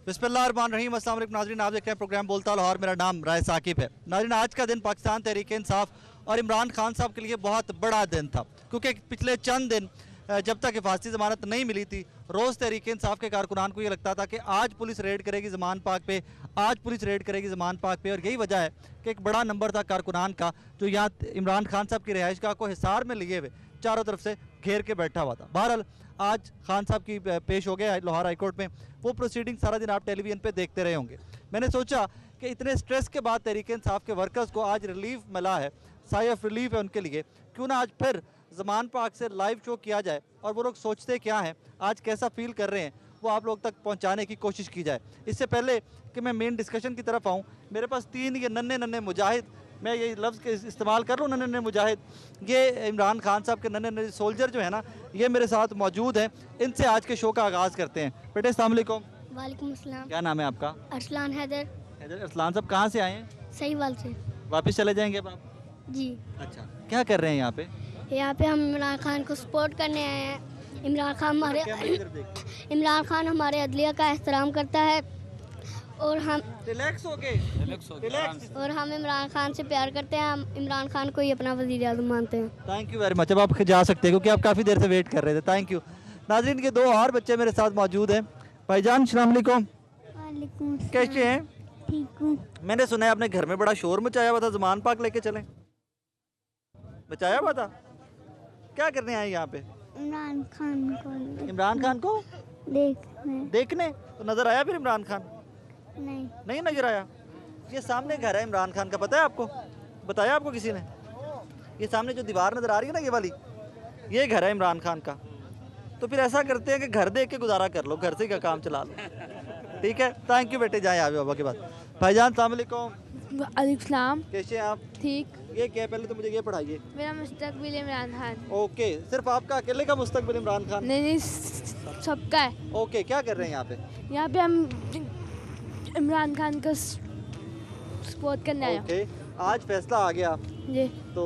बिस्मिल्लाहिर्रहमानिर्रहीम। अस्सलाम वालेकुम नाज़रीन, आप देख रहे हैं प्रोग्राम बोलता लाहौर। मेरा नाम राय साकिब है। नाज़रीन, आज का दिन पाकिस्तान तहरीक इंसाफ और इमरान खान साहब के लिए बहुत बड़ा दिन था, क्योंकि पिछले चंद दिन जब तक हिफाजती ज़मानत नहीं मिली थी, रोज़ तहरीक इंसाफ के कारकुनान को ये लगता था कि आज पुलिस रेड करेगी ज़मान पाक पे, आज पुलिस रेड करेगी ज़मान पाक पे। और यही वजह है कि एक बड़ा नंबर था कारकुनान का जो यहाँ इमरान खान साहब की रिहाइशगाह को हिसार में लिए हुए चारों तरफ से घेर के बैठा हुआ था। बहरहाल आज खान साहब की पेश हो गए लाहौर हाईकोर्ट में, वो प्रोसीडिंग सारा दिन आप टेलीविज़न पे देखते रहे होंगे। मैंने सोचा कि इतने स्ट्रेस के बाद तहरीक इंसाफ के वर्कर्स को आज रिलीफ मिला है, साई ऑफ रिलीफ है उनके लिए, क्यों ना आज फिर ज़मान पाक से लाइव शो किया जाए और वो लोग सोचते क्या हैं, आज कैसा फील कर रहे हैं, वो आप लोग तक पहुंचाने की कोशिश की जाए। इससे पहले कि मैं मेन डिस्कशन की तरफ आऊँ, मेरे पास तीन ये नन्हे नन्हे मुजाहिद, मैं ये लफ्ज़ के इस्तेमाल कर लूँ, नन्हे नन्हे मुजाहिद, ये इमरान खान साहब के नन्हे नन्हे सोल्जर जो है ना, ये मेरे साथ मौजूद हैं। इनसे आज के शो का आगाज़ करते हैं। बेटे अस्सलाम वालेकुम। वालेकुम अस्सलाम। क्या नाम है आपका? अरसलान हैदर। हैदर अरसलान साहब, कहाँ से आए हैं? सही वाल से। वापस चले जाएंगे अब आप? जी, अच्छा, क्या कर रहे हैं यहाँ पे? यहाँ पे हम इमरान खान को सपोर्ट करने आए हैं। इमरान खान हमारे अदलिया का एहतराम करता है और हम रिलैक्स हो गए, रिलैक्स। और हम इमरान खान से प्यार करते हैं। हम इमरान खान को ही अपना वज़ीर आज़म मानते हैं। Thank you very much. अब आप जा सकते हैं क्योंकि आप काफ़ी देर से वेट कर रहे थे। Thank you. नाज़रीन, के दो और बच्चे मेरे साथ मौजूद हैं। भाईजान अस्सलाम वालेकुम, कैसे हैं? ठीक हूँ। मैंने सुना है आपने घर में बड़ा शोर मचाया हुआ था, ज़मान पाक लेके चलें, मचाया हुआ था। क्या करने आए यहाँ पे? इमरान खान को इमरान खान को देखने। तो नज़र आया फिर इमरान खान? नहीं नजर आया। ये सामने घर है इमरान खान का, पता है आपको? बताया आपको किसी ने? ये सामने जो दीवार नजर आ रही है ना, ये वाली, ये घर है इमरान खान का। तो फिर ऐसा करते हैं कि घर देख के गुजारा कर लो, घर से का काम चला लो। ठीक है, थैंक यू बेटे, जाए आवे बाबा के बाद। भाईजान अस्सलाम वालेकुम। वालेकुम। कैसे हैं आप? ठीक। ये क्या, पहले तो मुझे ये पढ़ाइए। मेरा मुस्तकबिल इमरान खान। ओके, सिर्फ आपका अकेले का मुस्तकबिल इमरान खान? नहीं, सबका है। ओके, क्या कर रहे हैं यहाँ पे? यहाँ पे हम इमरान खान का सपोर्ट करने आए। ओके, आज फैसला आ गया जी, तो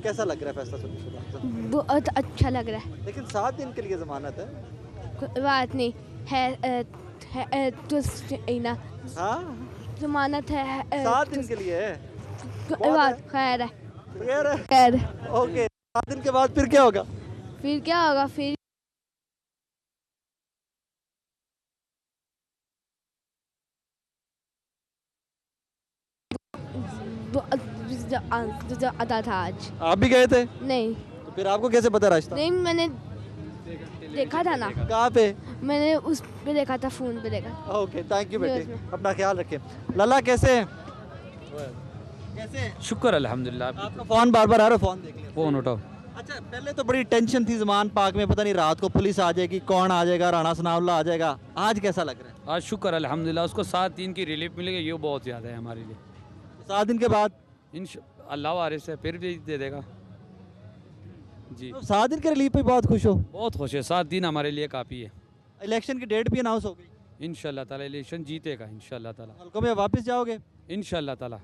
कैसा लग रहा है फैसला सुनने के बाद? बहुत अच्छा लग रहा है। लेकिन 7 दिन के लिए जमानत है। कोई बात नहीं है, तो ना हाँ, जमानत है। 7 दिन के लिए है। कोई बात, खैर है। खैर है। खैर। ओके, 7 दिन के बाद फिर क्या होगा? फिर क्या होगा? फिर आता था आज। आप भी गए थे? नहीं तो फिर आपको कैसे पता रास्ता? नहीं, मैंने देखा था ना। कहाँ पे? मैंने उस पे देखा था, फोन पे देखा। ओके, थैंक यू बेटे, न्यूज़ में। अपना ख्याल रखें। लला कैसे हैं? कैसे हैं? शुक्र अल्हम्दुलिल्लाह। आपका फोन बार बार आ रहा है, फोन देख लिया। फ़ोन उठाओ। अच्छा, पहले तो बड़ी टेंशन थी ज़मान पाक में, पता नहीं रात को पुलिस आ जाएगी, कौन आ जाएगा, राणा सनाउल्लाह आ जाएगा। आज कैसा लग रहा है? आज शुक्र अल्हम्दुलिल्लाह, उसको 7 दिन की रिलीफ मिलेगी, ये बहुत ज़्यादा है हमारे लिए। 7 दिन के बाद अल्लाह वारिस है, फिर भी दे देगा जी। तो 7 दिन के रिलीफ पे बहुत खुश हो? बहुत खुश है, 7 दिन हमारे लिए काफ़ी है। इलेक्शन की डेट भी अनाउंस हो गई इंशाल्लाह ताला इलेक्शन जीतेगा इंशाल्लाह ताला। हल्कों में, वापस जाओगे? इंशाल्लाह ताला।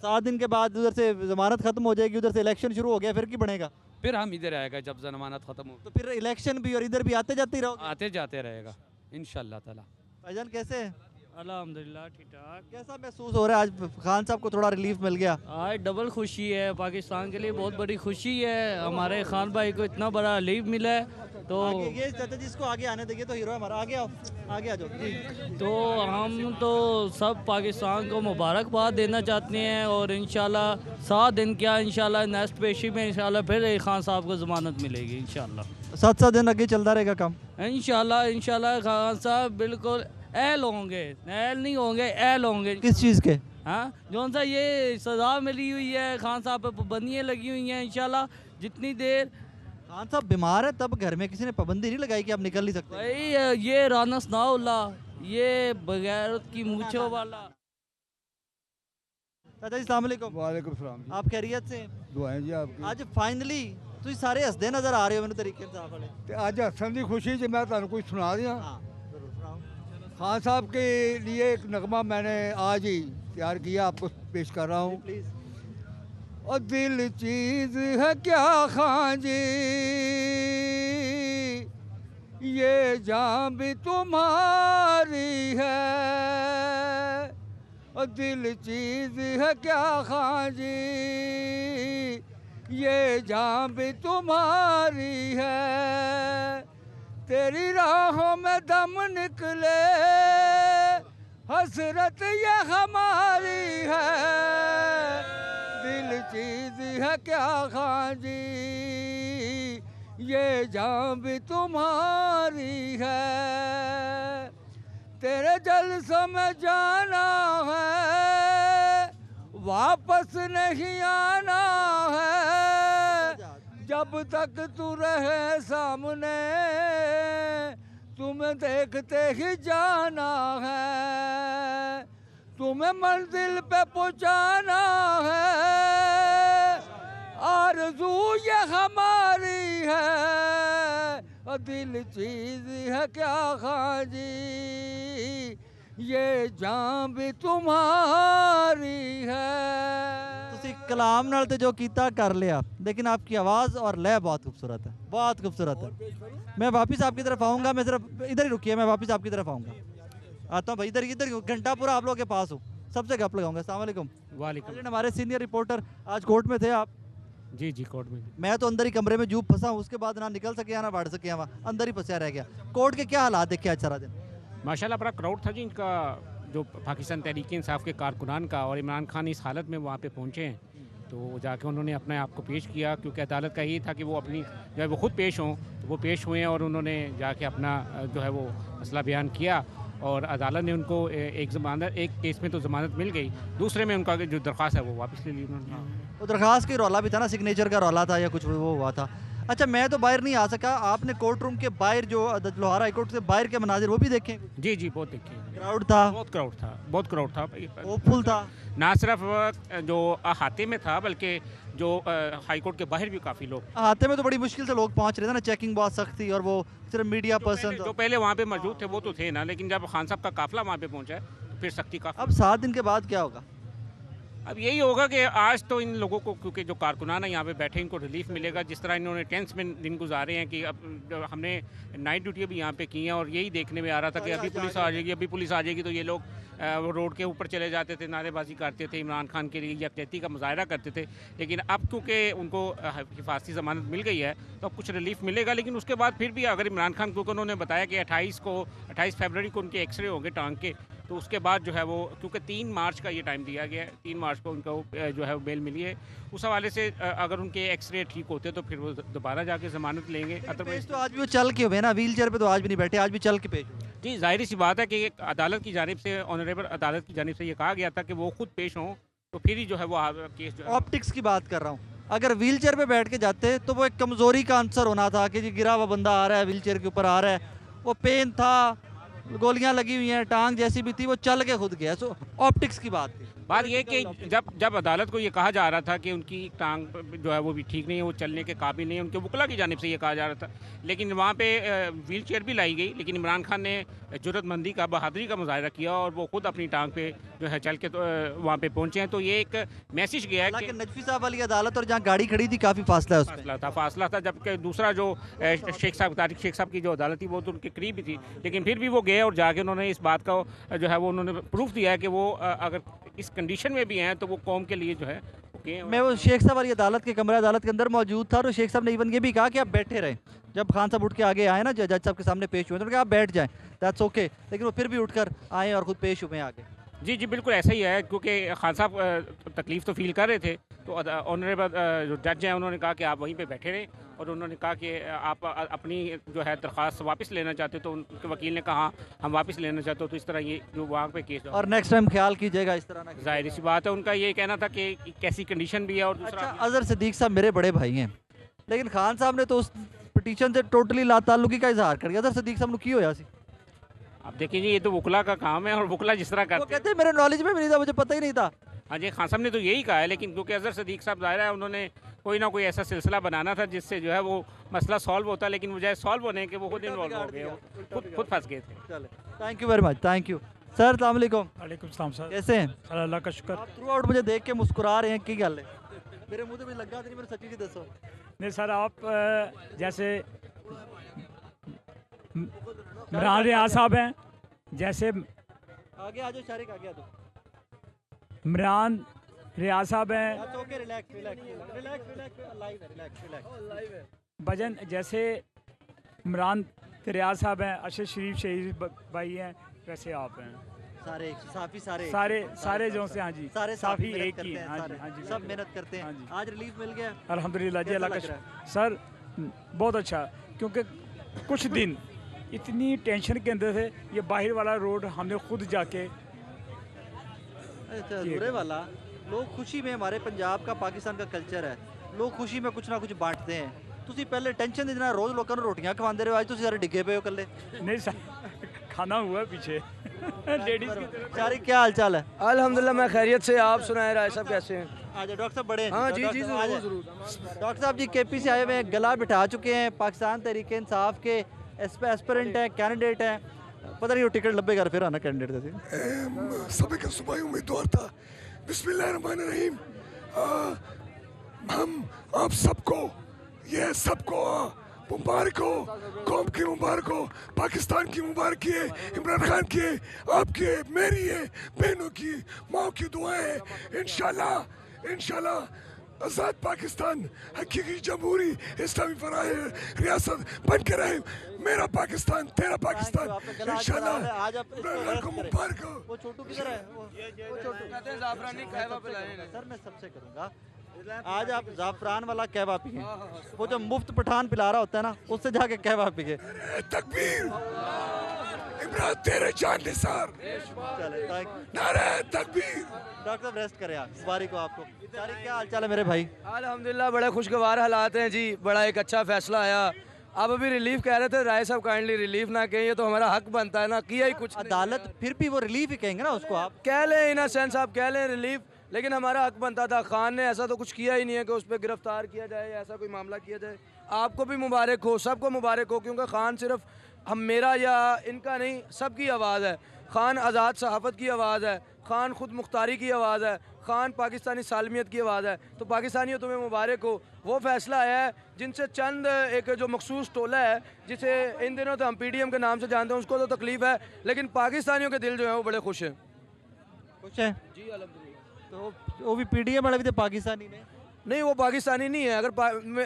7 दिन के बाद उधर से जमानत खत्म हो जाएगी, उधर से इलेक्शन शुरू हो गया, फिर की बनेगा? फिर हम इधर आएगा जब जमानत ख़त्म हो, तो फिर इलेक्शन भी और इधर भी आते जाते ही रहोगे? आते जाते रहेगा इंशाल्लाह ताला। भाईजान कैसे हैं? अल्हम्दुलिल्लाह ठीक ठाक। कैसा महसूस हो रहा है आज खान साहब को थोड़ा रिलीफ मिल गया? आज डबल खुशी है, पाकिस्तान के लिए बहुत बड़ी खुशी है। हमारे खान भाई को इतना बड़ा रिलीफ मिला है तो ये चाचा जी, इसको आगे आने देंगे, तो हीरो है हमारा। आगे आओ, आगे आ जाओ जी। तो हम तो सब पाकिस्तान को मुबारकबाद देना चाहते हैं और इंशाल्लाह 7 दिन क्या, इंशाल्लाह नेक्स्ट पेशी में इंशाल्लाह फिर खान साहब को ज़मानत मिलेगी इंशाल्लाह। 7 दिन आगे चलता रहेगा काम इंशाल्लाह खान साहब बिल्कुल एल होंगे, एल नहीं होंगे, एल होंगे। किस चीज़ के? हाँ, जौन सा ये सज़ा मिली हुई है, खान साहब पे पाबंदियाँ लगी हुई हैं, इंशाल्लाह जितनी देर खान साहब बीमार है तब घर में किसी ने पाबंदी नहीं लगाई कि आप निकल नहीं सकते? भाई ये राना सनाउल्लाह, ये बगैरत की मूंछों वाला। चाचा जी अस्सलाम वालेकुम। वालेकुम सलाम जी। आप खैरियत से? दुआएं जी आपकी। आज फाइनली ਤੁਸੀਂ ਸਾਰੇ ਹੱਸਦੇ ਨਜ਼ਰ ਆ ਰਹੇ ਹੋ ਮੈਨੂੰ ਤਰੀਕੇ ਇਨਸਾਫ ਵਾਲੇ। ਤੇ ਅੱਜ ਹੱਸਣ ਦੀ ਖੁशी 'ਚ मैं ਤੁਹਾਨੂੰ कुछ सुना दिया। हाँ जरूर सुनाओ खान साहब के लिए एक नगमा मैंने आज ही तैयार किया, आपको पेश कर रहा हूँ। प्लीज। और दिल चीज़ है क्या खां जी, ये जान भी तुम्हारी है, और दिल चीज है क्या खां जी, ये जान भी तुम्हारी है। तेरी राहों में दम निकले, हसरत ये हमारी है, दिल चीज है क्या खां जी, ये जान भी तुम्हारी है। तेरे जलसों में जाना है, वापस नहीं आना है, जब तक तू रहे सामने, तुम्हें देखते ही जाना है, तुम्हें मंजिल पे पहुंचाना है, आरज़ू ये हमारी है, और दिल चीज है क्या खां जी, ये जान भी तुम्हारी है। ਤੁਸੀਂ ਕਲਾਮ ਨਾਲ ਤੇ ਜੋ ਕੀਤਾ ਕਰ ਲਿਆ, लेकिन आपकी आवाज़ और लय बहुत खूबसूरत है, बहुत खूबसूरत है। मैं वापस आपकी तरफ आऊँगा, मैं सिर्फ इधर ही रुकिए, मैं वापस आपकी तरफ आऊँगा, आता हूँ भाई, इधर इधर घंटा पूरा आप लोगों के पास हूँ, सबसे गप लगाऊंगा। अस्सलाम वालेकुम। वालेकुम। हमारे सीनियर रिपोर्टर आज कोर्ट में थे आप? जी जी, कोर्ट में। मैं तो अंदर ही कमरे में जूब फंसा हूँ, उसके बाद ना निकल सके ना बढ़ सके, वहाँ अंदर ही फंसा रह गया। कोर्ट के क्या हालात देखे आज सारा दिन? माशाल्लाह बड़ा क्राउड था जी इनका, जो पाकिस्तान तहरीक इंसाफ के कारकुनान का, और इमरान खान इस हालत में वहाँ पे पहुँचे हैं, तो जाके उन्होंने अपने आप को पेश किया, क्योंकि अदालत का यही था कि वो अपनी जो है वो खुद पेश हों, तो वो पेश हुए हैं और उन्होंने जाके अपना जो है वो मसला बयान किया, और अदालत ने उनको एक केस में तो ज़मानत मिल गई, दूसरे में उनका जो दरख्वास्त है वो वापस ले ली उन्होंने। वो दरखास्त की रौला भी था ना, सिग्नेचर का रौला था या कुछ वो हुआ था। अच्छा, मैं तो बाहर नहीं आ सका, आपने कोर्ट रूम के बाहर जो लोहारा हाई कोर्ट से बाहर के मनाजिर वो भी देखे? जी जी, बहुत देखे। क्राउड था? बहुत क्राउड था, बहुत क्राउड था, होपफुल था? ना सिर्फ जो अहाते में था, बल्कि जो हाई कोर्ट के बाहर भी काफ़ी लोग। अहाते में तो बड़ी मुश्किल से लोग पहुंच रहे थे ना, चेकिंग बहुत सख्त थी, और वो सिर्फ मीडिया पर्सन जो पहले वहाँ पे मौजूद थे वो तो थे ना, लेकिन जब खान साहब का काफिला वहाँ पे पहुँचा है तो फिर सख्ती काफ़ी। अब 7 दिन के बाद क्या होगा? अब यही होगा कि आज तो इन लोगों को, क्योंकि जो कारकुनान है यहाँ पे बैठे, इनको रिलीफ मिलेगा, जिस तरह इन्होंने टेंस में दिन गुजारे हैं कि अब जो हमने नाइट ड्यूटी भी यहाँ पे की है, और यही देखने में आ रहा था कि अभी पुलिस आ जाएगी, अभी पुलिस आ जाएगी, तो ये लोग वो रोड के ऊपर चले जाते थे, नारेबाजी करते थे, इमरान खान के लिए यकजहती का मुजाहरा करते थे। लेकिन अब क्योंकि उनको हिफाजती ज़मानत मिल गई है तो अब कुछ रिलीफ मिलेगा, लेकिन उसके बाद फिर भी अगर इमरान खान, क्योंकि उन्होंने बताया कि 28 फरवरी को उनके एक्सरे होंगे टांग के, तो उसके बाद जो है वो, क्योंकि 3 मार्च का ये टाइम दिया गया है, 3 मार्च को उनको जो है बेल मिली है, उस हवाले से अगर उनके एक्सरे ठीक होते तो फिर वो दोबारा जाके ज़मानत लेंगे। पेश तो आज भी वो चल के हुए ना, व्हील चेयर पे तो आज भी नहीं बैठे, आज भी चल के पेश हुए। जी, जाहिर सी बात है कि अदालत की जानिब से, ऑनरेबल अदालत की जानिब से ये कहा गया था कि वो खुद पेश हों, तो फिर ही जो है वो केस जो है। ऑप्टिक्स की बात कर रहा हूँ, अगर व्हील चेयर पर बैठ के जाते तो वो एक कमज़ोरी का आंसर होना था कि जी गिरा हुआ बंदा आ रहा है, व्हील चेयर के ऊपर आ रहा है, वो पेन था, गोलियां लगी हुई हैं, टांग जैसी भी थी, वो चल के खुद गया। सो ऑप्टिक्स की बात थी। बात ये कि जब अदालत को ये कहा जा रहा था कि उनकी टांग जो है वो भी ठीक नहीं है, वो चलने के काबिल नहीं है, उनके वकला की जानिब से ये कहा जा रहा था, लेकिन वहाँ पे व्हील चेयर भी लाई गई, लेकिन इमरान खान ने जुर्रतमंदी का, बहादुरी का मुजाहरा किया, और वो खुद अपनी टांग पे जो है चल के तो वहाँ पे पहुँचे हैं। तो ये एक मैसेज गया है कि नजफी साहब वाली अदालत और जहाँ गाड़ी खड़ी थी काफ़ी फासला है, उसमें फासला था, जबकि दूसरा जो शेख साहब, तारिक शेख साहब की जो अदालत थी वो तो उनके करीब ही थी, लेकिन फिर भी वो गए और जाके उन्होंने इस बात का जो है वो उन्होंने प्रूफ दिया है कि वो अगर इस कंडीशन में भी हैं तो वो कौम के लिए जो है। मैं वो शेख साहब वाली अदालत के कमरा अदालत के अंदर मौजूद था, और शेख साहब ने इवन ये भी कहा कि आप बैठे रहें, जब खान साहब उठ के आगे आए ना, जज साहब के सामने पेश हुए, तो कहा आप बैठ जाएं, दैट्स ओके, लेकिन वो फिर भी उठकर आए और खुद पेश हुए आगे। जी जी, बिल्कुल ऐसा ही है, क्योंकि खान साहब तकलीफ़ तो फील कर रहे थे, तो ऑनरेबल जो जज हैं उन्होंने कहा कि आप वहीं पे बैठे रहें, और उन्होंने कहा कि आप अपनी जो है दरख्वास्त वापस लेना चाहते हो, तो उनके वकील ने कहा हम वापस लेना चाहते हो, तो इस तरह ये जो वहाँ पे केस, और नेक्स्ट टाइम ख्याल कीजिएगा इस तरह ना। जाहिर सी बात है, उनका ये कहना था कि कैसी कंडीशन भी है। और दूसरा, अच्छा, अजहर सिद्दीक साहब मेरे बड़े भाई हैं, लेकिन खान साहब ने तो उस पिटीशन से टोटली लाताल्लुकी का इजहार कर दिया। अजहर सिद्दीक साहब की होया सी? अब देखिए जी, ये तो वकला का काम है, और वकला जिस तरह वो करते कहते हैं मेरे नॉलेज में भी नहीं था, मुझे पता ही नहीं था। हाँ जी, खान साहब ने तो यही कहा है, लेकिन क्योंकि अजहर सिद्दीक साहब ज़ाहिर है उन्होंने कोई ना कोई ऐसा सिलसिला बनाना था जिससे जो है वो मसला सॉल्व होता, लेकिन बजाय सॉल्व होने के वो खुद इन्वॉल्व हो गए, खुद फंस गए थे। चले, thank you very much, thank you sir. अस्सलाम वालेकुम। वालेकुम सलाम सर, कैसे हैं? अल्लाह का शुक्र। आप थ्रू आउट मुझे देख के मुस्कुरा रहे हैं, की गल है? मेरे मुंह पे लगा नहीं, मेरे सच्ची जी दसो। नहीं सर, आप जैसे इमरान रियाज साहब हैं, जैसे आगे आ जाओ शारिक, आगे आ जाओ। इमरान रियाज साहब हैं, okay, relax relax relax relax, live है, रिलैक्स रिलैक्स। भजन जैसे इमरान रियाज साहब हैं, अरशद शरीफ शहीद भाई हैं, वैसे आप हैं। सारे साफी सारे सारे जो से, हाँ जी, सारे साफी मेहनत एक करते ही हैं, हैं, हाँ सारे, जी, हाँ जी, सब मेहनत करते हैं। हाँ जी। आज रिलीफ मिल गया, अल्हम्दुलिल्लाह जी, कैसा अल्लाह लग का रहा सर बहुत अच्छा, क्योंकि कुछ दिन इतनी टेंशन के अंदर थे, ये बाहर वाला रोड हमने खुद जाके अच्छा, बुरे वाला लोग खुशी में, हमारे पंजाब का पाकिस्तान का कल्चर है, लोग खुशी में कुछ ना कुछ बांटते हैं। ਤੁਸੀਂ ਪਹਿਲੇ ਟੈਨਸ਼ਨ ਦੇ ਨਾਲ ਰੋਜ਼ ਲੋਕਾਂ ਨੂੰ ਰੋਟੀਆਂ ਖਵਾਉਂਦੇ ਰਹੇ ਹੋ, ਅੱਜ ਤੁਸੀਂ ਸਾਰੇ ਡਿੱਗੇ ਪਏ ਹੋ ਇਕੱਲੇ। नहीं सर, खाना हुआ है पीछे लेडीज की तरफ। शारिक क्या हाल चाल है? अल्हम्दुलिल्लाह मैं खैरियत से, आप सुनाए राय साहब कैसे हैं? आज डॉक्टर साहब बड़े हैं। हाँ जी डॉक्टर जी, साहब, आज ज़रूर ज़रूर। डॉक्टर साहब जी केपी से आए हुए हैं, गला बिठा चुके हैं, पाकिस्तान तहरीक इंसाफ के एस्पिरेंट हैं, कैंडिडेट हैं। पता नहीं वो टिकट लब्बे घर फिर आना कैंडिडेट थे। सभी का सुबह उम्मीदवार था। बिस्मिल्लाहिर्रहमानिर्रहीम। हम आप सबको, ये सबको मुबारक हो, कौम की मुबारक हो, पाकिस्तान की मुबारक है, इमरान खान की है, आपकी है, मेरी है, बहनों की, माओ की दुआएं हैं। इंशाल्लाह इंशाल्लाह आज़ाद पाकिस्तान, हकीकी जमहूरी इस्लामी फराह रियासत बन के रहे। मेरा पाकिस्तान, तेरा पाकिस्तान, इंशाल्लाह। आज आप इसको इमरान खान को arrest करें। मुबारक हो। वो छोटू किधर है? वो छोटू ज़ाफ़रानी कहवा पिलाएं। सर मैं सबसे करूंगा, आज आप ज़ाफ़रान वाला कहवा पिए, वो जो मुफ्त पठान पिला रहा होता है ना, उससे जाके कहवा पिए। तकबीर, इमरान तेरे जान निसार, चले, नारे तकबीर। डॉक्टर साहब रेस्ट करें आप, मुबारक हो आपको। शारिक क्या हाल चाल है मेरे भाई? अल्हम्दुलिल्लाह बड़े खुशगवार हालात हैं जी, बड़ा एक अच्छा फैसला आया। अब अभी रिलीफ कह रहे थे, राय साहब काइंडली रिलीफ ना कहें, ये तो हमारा हक बनता है ना, किया ही कुछ नहीं। अदालत फिर भी वो रिलीफ ही कहेंगे ना उसको, आप कह लें इन सेंस, आप कह लें रिलीफ, लेकिन हमारा हक बनता था। खान ने ऐसा तो कुछ किया ही नहीं है कि उस पर गिरफ्तार किया जाए या ऐसा कोई मामला किया जाए। आपको भी मुबारक हो, सबको मुबारक हो, क्योंकि खान सिर्फ हम मेरा या इनका नहीं, सबकी आवाज़ है। खान आज़ाद सहाफ़त की आवाज़ है, खान खुद मुख्तारी की आवाज़ है, खान पाकिस्तानी सालमियत की आवाज़ है। तो पाकिस्तानियों तुम्हें मुबारक हो। वो फ़ैसला आया है जिनसे चंद एक जो मखसूस टोला है, जिसे इन दिनों तो हम PDM के नाम से जानते हैं, उसको तो तकलीफ़ है, लेकिन पाकिस्तानियों के दिल जो है वो बड़े खुश हैं। कुछ है जी अल्हम्दुलिल्लाह। तो वो भी PDM वाले भी थे पाकिस्तानी ने। नहीं, वो पाकिस्तानी नहीं है। अगर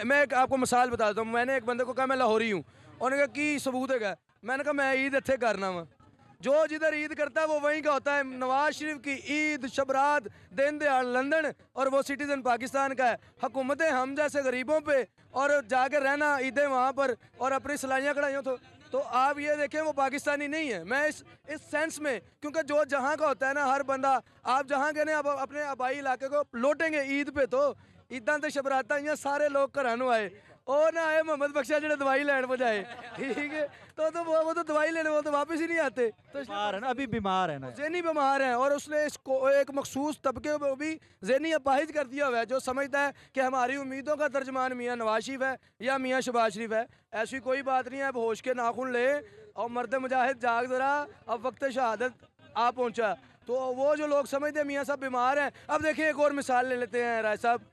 मैं एक आपको मिसाल बताता हूँ, मैंने एक बंदे को कहा मैं लाहौरी हूँ, उन्होंने कहा की सबूत है, मैंने कहा मैं ईद इत्थे करना वा। जो जिधर ईद करता है वो वहीं का होता है। नवाज शरीफ की ईद, शबरात, दिन दहाड़ लंदन, और वो सिटीज़न पाकिस्तान का है। हुकूमतें हम जैसे गरीबों पे और जाकर रहना ईदें वहाँ पर और अपनी सलाइयाँ कढ़ाइयों तो आप ये देखें वो पाकिस्तानी नहीं है। मैं इस सेंस में, क्योंकि जो जहाँ का होता है ना, हर बंदा, आप जहाँ गए ना, आप अपने आबाई इलाके को लौटेंगे ईद पे, तो ईदां ते शबरातां इ'यां सारे लोग घरां नूं आए, ਉਹ ना आए मोहम्मद बख्शा जो दवाई लैन बजाए, ठीक है। तो वो तो दवाई लेने, वो तो वापस ही नहीं आते। तो बीमार है ना, अभी बीमार है ना, ज़हनी बीमार हैं, और उसने इसको एक मखसूस तबके को भी ज़हनी अपाहिज कर दिया हुआ है, जो समझता है कि हमारी उम्मीदों का तर्जमान मियाँ नवाज शरीफ है या मियाँ शहबाज शरीफ है। ऐसी कोई बात नहीं है। अब होश के नाखून ले और मर्द मुजाहिद जाग ज़रा, अब वक्त शहादत आ पहुँचा। तो वो जो लोग समझते हैं मियाँ साहब बीमार हैं, अब देखिए एक और मिसाल ले लेते हैं राय साहब।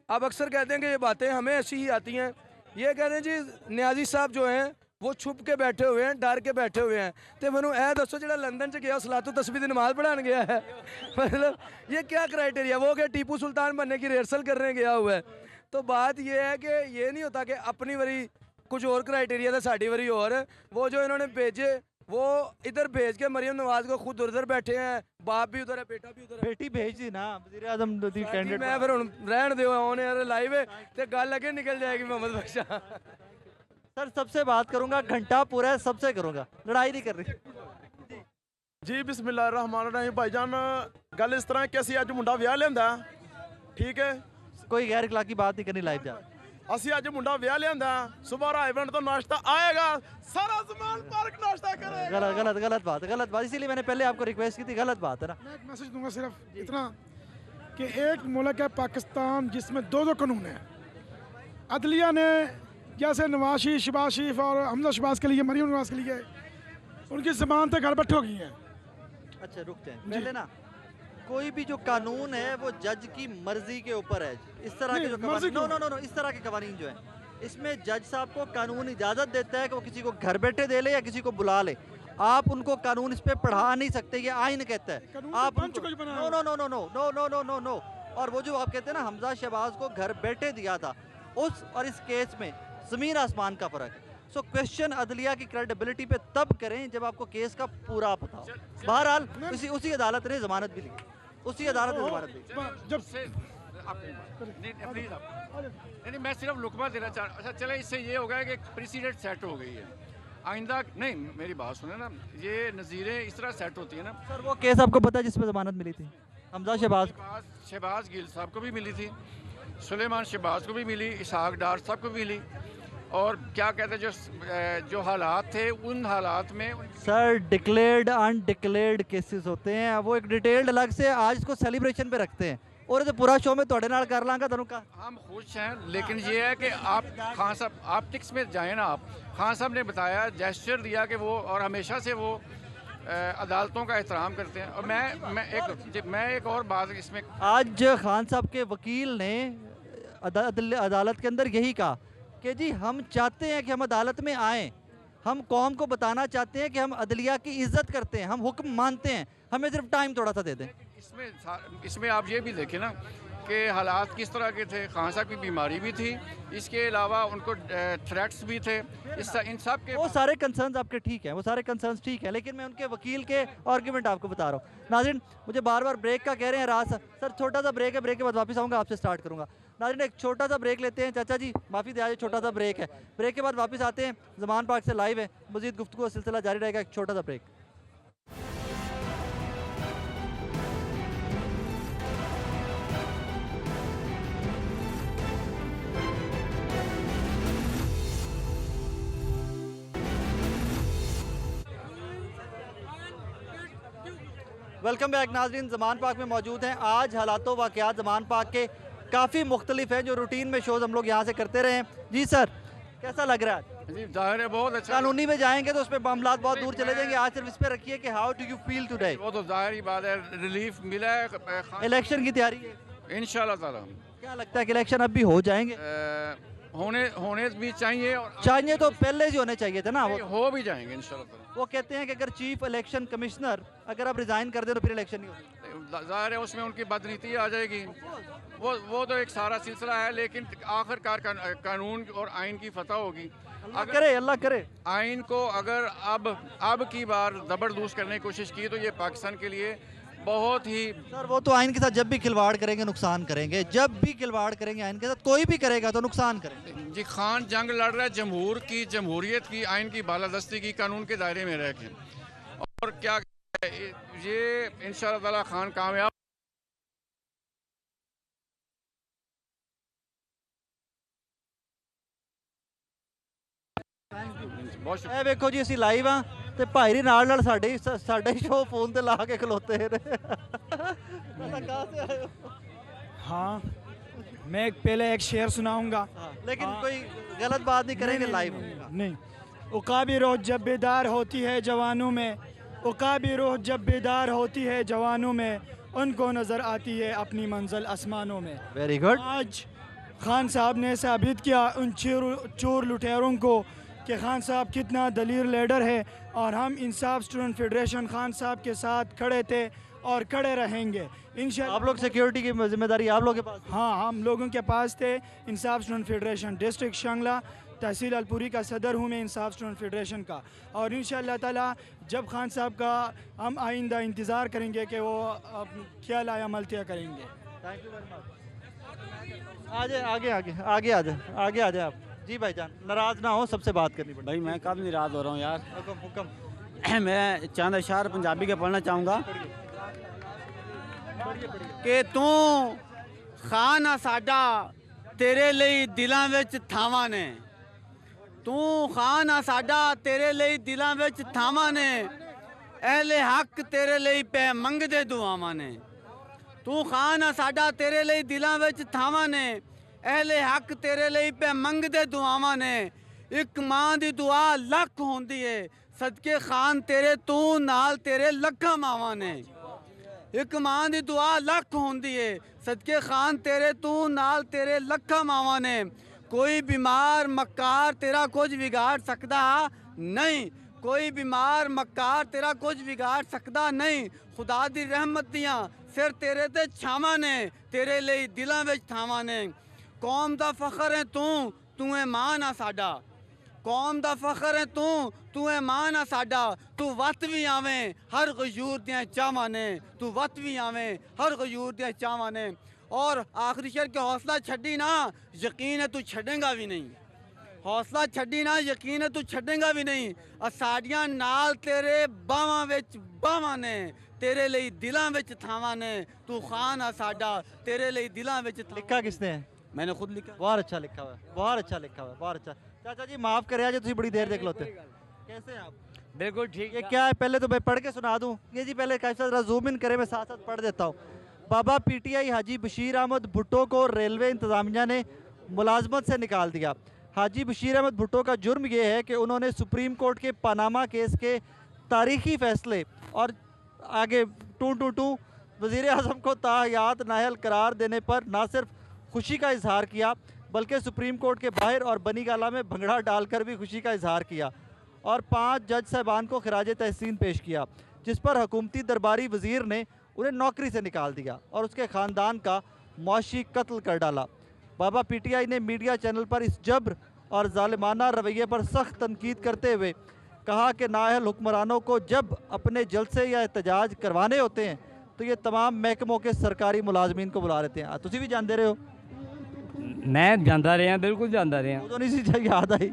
आप अक्सर कहते हैं कि ये बातें हमें ऐसी ही आती हैं। ये कहते हैं जी न्याजी साहब जो हैं वो छुप के बैठे हुए हैं, डर के बैठे हुए हैं। तो मैनू ए दसो जो लंदन च गया सलातो तस्बीह दी नमाज पढ़ान गया है, मतलब ये क्या क्राइटेरिया? वो क्या टीपू सुल्तान बनने की रिहर्सल करने गया हुआ है? तो बात ये है कि ये नहीं होता कि अपनी वरी कुछ और क्राइटेरिया था, साड़ी वरी और। वो जो इन्होंने भेजे वो इधर भेज के मरियम नवाज को खुद उधर बैठे हैं, बाप भी उधर है, बेटा भी उधर है। बेटी भेज दी ना वज़ीर आज़म दी कैंडिडेट। मैं फिर हुण रहन दिओ, ऑन एयर लाइव है ते गल अगे निकल जाएगी मोहम्मद बख्शा। सर सबसे बात करूंगा, घंटा पूरा है, सबसे करूंगा, लड़ाई नहीं कर रही जी। बिस्मिल्लाहिर्रहमानिर्रहीम। भाईजान गल इस तरह कि असी अज मुंडा विआह लिआंदा, ठीक है, कोई गैर इखलाकी बात नहीं करनी लाइव जा। असी अज मुंडा विआह लिआंदा, सुबह रायवंड तो नाश्ता आएगा, सारा जमान पार्क नाश्ता करेगा। गलत बात, इसीलिए मैंने पहले आपको रिक्वेस्ट की थी, गलत बात है ना। मैं एक मैसेज दूंगा सिर्फ इतना कि एक मुल्क है पाकिस्तान जिसमें दो कानून हैं। अदलिया ने जैसे नवाज शरीफ, शहबाज शरीफ और हमजा शहबाज के लिए, मरियम नवाज के लिए उनकी ज़मानतें गड़बड़ हो गई हैं। अच्छा रुक जाए पहले ना, कोई भी जो कानून है वो जज की मर्जी के ऊपर है। इस तरह के जो कवानीन, नो, इस तरह के कवानीन जो है इसमें जज साहब को कानून इजाज़त देता है कि वो किसी को घर बैठे दे ले या किसी को बुला ले। आप उनको कानून इस पे पढ़ा नहीं सकते, ये आइन कहता है। आप no no no no no no no no no no. और वो जो आप कहते हैं ना हमजा शहबाज को घर बैठे दिया था, उस और इस केस में ज़मीन आसमान का फ़र्क है। सो क्वेश्चन अदलिया की क्रेडिबिलिटी पे तब करें जब आपको केस का पूरा पता हो। बहरहाल उसी अदालत ने ज़मानत भी ली, उसी अदालत ने ज़मानत दी। जब नहीं मैं सिर्फ लुकमा देना चाह रहा। अच्छा चले, इससे ये हो गया कि प्रेसिडेंट सेट हो गई है। आइंदा नहीं, मेरी बात सुने ना, ये नज़ीरें इस तरह सेट होती है ना। सर वो केस आपको पता है जिसमें ज़मानत मिली थी हमजा शहबाज गिल साहब को भी मिली थी, सुलेमान शहबाज को भी मिली, इसहाक डार साहब को भी मिली। और क्या कहते हैं जो हालात थे उन हालात में सर डिक्लेयर्ड अनडिक्लेयर्ड केसेस होते हैं, वो एक डिटेल्ड अलग से आज इसको सेलिब्रेशन पे रखते हैं। और तो पूरा शो में थोड़े नाल कर लांगा तनु का हम खुश हैं, लेकिन ये है कि आप खान साहब ऑप्टिक्स में जाएं ना। आप खान साहब ने बताया, जेस्चर दिया कि वो और हमेशा से वो अदालतों का एहतराम करते हैं। और मैं एक और बात इसमें, आज खान साहब के वकील ने अदालत के अंदर यही कहा कि जी हम चाहते हैं कि हम अदालत में आएँ, हम कौम को बताना चाहते हैं कि हम अदलिया की इज्जत करते हैं, हम हुक्म मानते हैं, हमें सिर्फ टाइम थोड़ा सा दे दें। इसमें आप ये भी देखें ना कि हालात किस तरह के थे। खान साहब की बीमारी भी थी, इसके अलावा उनको थ्रेट्स भी थे। इन सब के वो सारे कंसर्न्स आपके ठीक हैं, वो सारे कंसर्न्स ठीक हैं, लेकिन मैं उनके वकील के आर्गुमेंट आपको बता रहा हूँ। नाज़रीन मुझे बार बार ब्रेक का कह रहे हैं राज सर, छोटा सा ब्रेक है, ब्रेक के बाद वापस आऊँगा, आपसे स्टार्ट करूँगा। नाज़रीन एक छोटा सा ब्रेक लेते हैं। चाचा जी माफ़ी दे, छोटा सा ब्रेक है, ब्रेक के बाद वापस आते हैं। ज़मान पार्क से लाइव है, मज़ीद गुफ्तगू का सिलसिला जारी रहेगा। एक छोटा सा ब्रेक। वेलकम बैक नाजरीन, ज़मान पार्क में मौजूद हैं। आज हालातों वाक़यात ज़मान पार्क के काफ़ी मुख्तलिफ हैं जो रूटीन में शोज़ हम लोग यहाँ से करते रहे हैं। जी सर कैसा लग रहा है? जी जाहिर है बहुत अच्छा। कानूनी में जाएंगे तो उस पर मामला बहुत दूर चले जाएंगे, आज सिर्फ इस पर रखिए कि how do you feel today. वो तो जाहिर ही बात है, रिलीफ मिला है। इलेक्शन की तैयारी है इंशाल्लाह ताला। क्या लगता है कि इलेक्शन अब भी हो जाएंगे? होने भी चाहिए, और चाहिए तो पहले ही होने चाहिए थे ना, वो हो भी जाएंगे इंशाल्लाह ताला। वो कहते हैं कि अगर चीफ इलेक्शन कमिश्नर अगर आप रिजाइन कर दे तो फिर इलेक्शन नहीं होगी। जाहिर है उसमें उनकी बदनीति आ जाएगी। वो तो एक सारा सिलसिला है, लेकिन आखिरकार कानून और आइन की फतह होगी। अल्लाह करे आइन को अगर अब की बार जबरदस्त करने की कोशिश की तो ये पाकिस्तान के लिए बहुत ही। सर वो तो आइन के साथ जब भी खिलवाड़ करेंगे नुकसान करेंगे, जब भी खिलवाड़ करेंगे आइन के साथ, कोई भी करेगा तो नुकसान करेंगे। जी खान जंग लड़ रहा है जमहूरियत की, आइन की बालादस्ती की, कानून के दायरे में रह के। और क्या ये इंशाअल्लाह ताला खान कामयाब। ਇਹ ਵੇਖੋ ਜੀ ਅਸੀਂ ਲਾਈਵ ਆ ਤੇ ਭਾਈ ਰੀ ਨਾਲ ਨਾਲ ਸਾਡੇ ਹੀ ਸ਼ੋਅ ਫੋਨ ਤੇ ਲਾ ਕੇ ਖਲੋਤੇ ਨੇ। ਕਹਾਂ से आए हो? हाँ मैं पहले एक शेर सुनाऊंगा, लेकिन कोई गलत बात नहीं करेंगे लाइव। नहीं। उकाबी रूह जब बेदार होती है जवानों में, उकाबी रूह जब बेदार होती है जवानों में, उनको नज़र आती है अपनी मंजिल आसमानों में। Very good. आज खान साहब ने साबित किया उन चोर लुटेरों को कि खान साहब कितना दलीर लीडर है, और हम इंसाफ स्टूडेंट फेडरेशन खान साहब के साथ खड़े थे और खड़े रहेंगे इंशाल्लाह। आप लोग सिक्योरिटी की जिम्मेदारी आप लोगों के पास? हाँ हम लोगों के पास थे। इंसाफ स्टूडेंट फेडरेशन डिस्ट्रिक्ट शंगला तहसील अलपुरी का सदर हूँ मैं इंसाफ स्टूडेंट फेडरेशन का, और इंशाल्लाह ताला जब खान साहब का हम आइंदा इंतज़ार करेंगे कि वो क्या लाया अमल तय करेंगे। Thank you very much. आगे आ जाए आप। जी भाईजान नाराज ना हो, सबसे बात करनी पड़ेगी। भाई मैं कब नाराज हो रहा हूँ यार। हुक्म मैं चंद अशार पंजाबी के पढ़ना चाहूँगा कि तू खान आ साडा तेरे लिए दिलों विच थावां ने, तू खान आ साडा तेरे लिए दिलों विच थावां ने, अहले हक तेरे लिए पै मंगदे दुआवां ने। तू खान आ साडा तेरे लिए दिलों विच थावां ने, अहले हक तेरे लिए पे मंगदे दुआवां ने। एक मां दी दुआ लख होंदी है, सदके खान तेरे तू नाल तेरे लखा मावां ने। एक मां दी दुआ लख होंदी है, सदके खान तेरे तू नाल तेरे लखा मावां ने। कोई बीमार मक्कार तेरा कुछ बिगाड़ सकता नहीं, कोई बीमार मक्कार तेरा कुछ बिगाड़ सकता नहीं। खुदा दी रहमत दियां सिर तेरे ते छावां ने, तेरे लिए दिलां विच थावां ने। कौम दा फखर है तू है मान आ साडा, कौम दा फखर है तू है मान आ साडा। तू वत भी आवें हर गयूर दियां चावां ने, तू वत भी आवें हर गयूर दियां चावां ने। और आखिरी शेर के हौसला छड्डी ना, यकीन है तू छड्डेगा भी नहीं, हौसला छड्डी ना, यकीन है तू छड्डेगा भी नहीं। साडियां नाल तेरे बावां विच बावां ने, तेरे लिए दिलां विच थावां ने। तू खान आ साडा, तेरे लिए दिलां विच। लिखा किसने है? मैंने खुद लिखा। बहुत अच्छा लिखा हुआ है, बहुत अच्छा लिखा हुआ है, बहुत अच्छा। चाचा जी माफ करे आज तुम बड़ी देर देख लोते, कैसे हैं आप? बिल्कुल ठीक। ये क्या है, पहले तो मैं पढ़ के सुना दूं। ये जी पहले कैसा जरा जूम इन करे, मैं साथ साथ पढ़ देता हूँ। बाबा पीटीआई हाजी बशीर अहमद भुट्टो को रेलवे इंतजामिया ने मुलाजमत से निकाल दिया। हाजी बशीर अहमद भुट्टो का जुर्म यह है कि उन्होंने सुप्रीम कोर्ट के पनामा केस के तारीखी फैसले और आगे टू वज़ीर आज़म को ताहयात नाअहल करार देने पर ना सिर्फ खुशी का इजहार किया, बल्कि सुप्रीम कोर्ट के बाहर और बनी गाला में भंगड़ा डालकर भी खुशी का इजहार किया और 5 जज साहबान को खराज तहसीन पेश किया, जिस पर हुकूमती दरबारी वज़ीर ने उन्हें नौकरी से निकाल दिया और उसके ख़ानदान का मुआशी कत्ल कर डाला। बाबा पीटीआई ने मीडिया चैनल पर इस जब्र और जालिमाना रवैये पर सख्त तनकीद करते हुए कहा कि नाअहल हुक्मरानों को जब अपने जलसे या एहतजाज करवाने होते हैं तो ये तमाम महकमों के सरकारी मुलाजमीन को बुला लेते हैं। तुसी भी जानते रहे हो? मैं जाता रहा, बिल्कुल जाता रहा। उदों नहीं सी याद आई?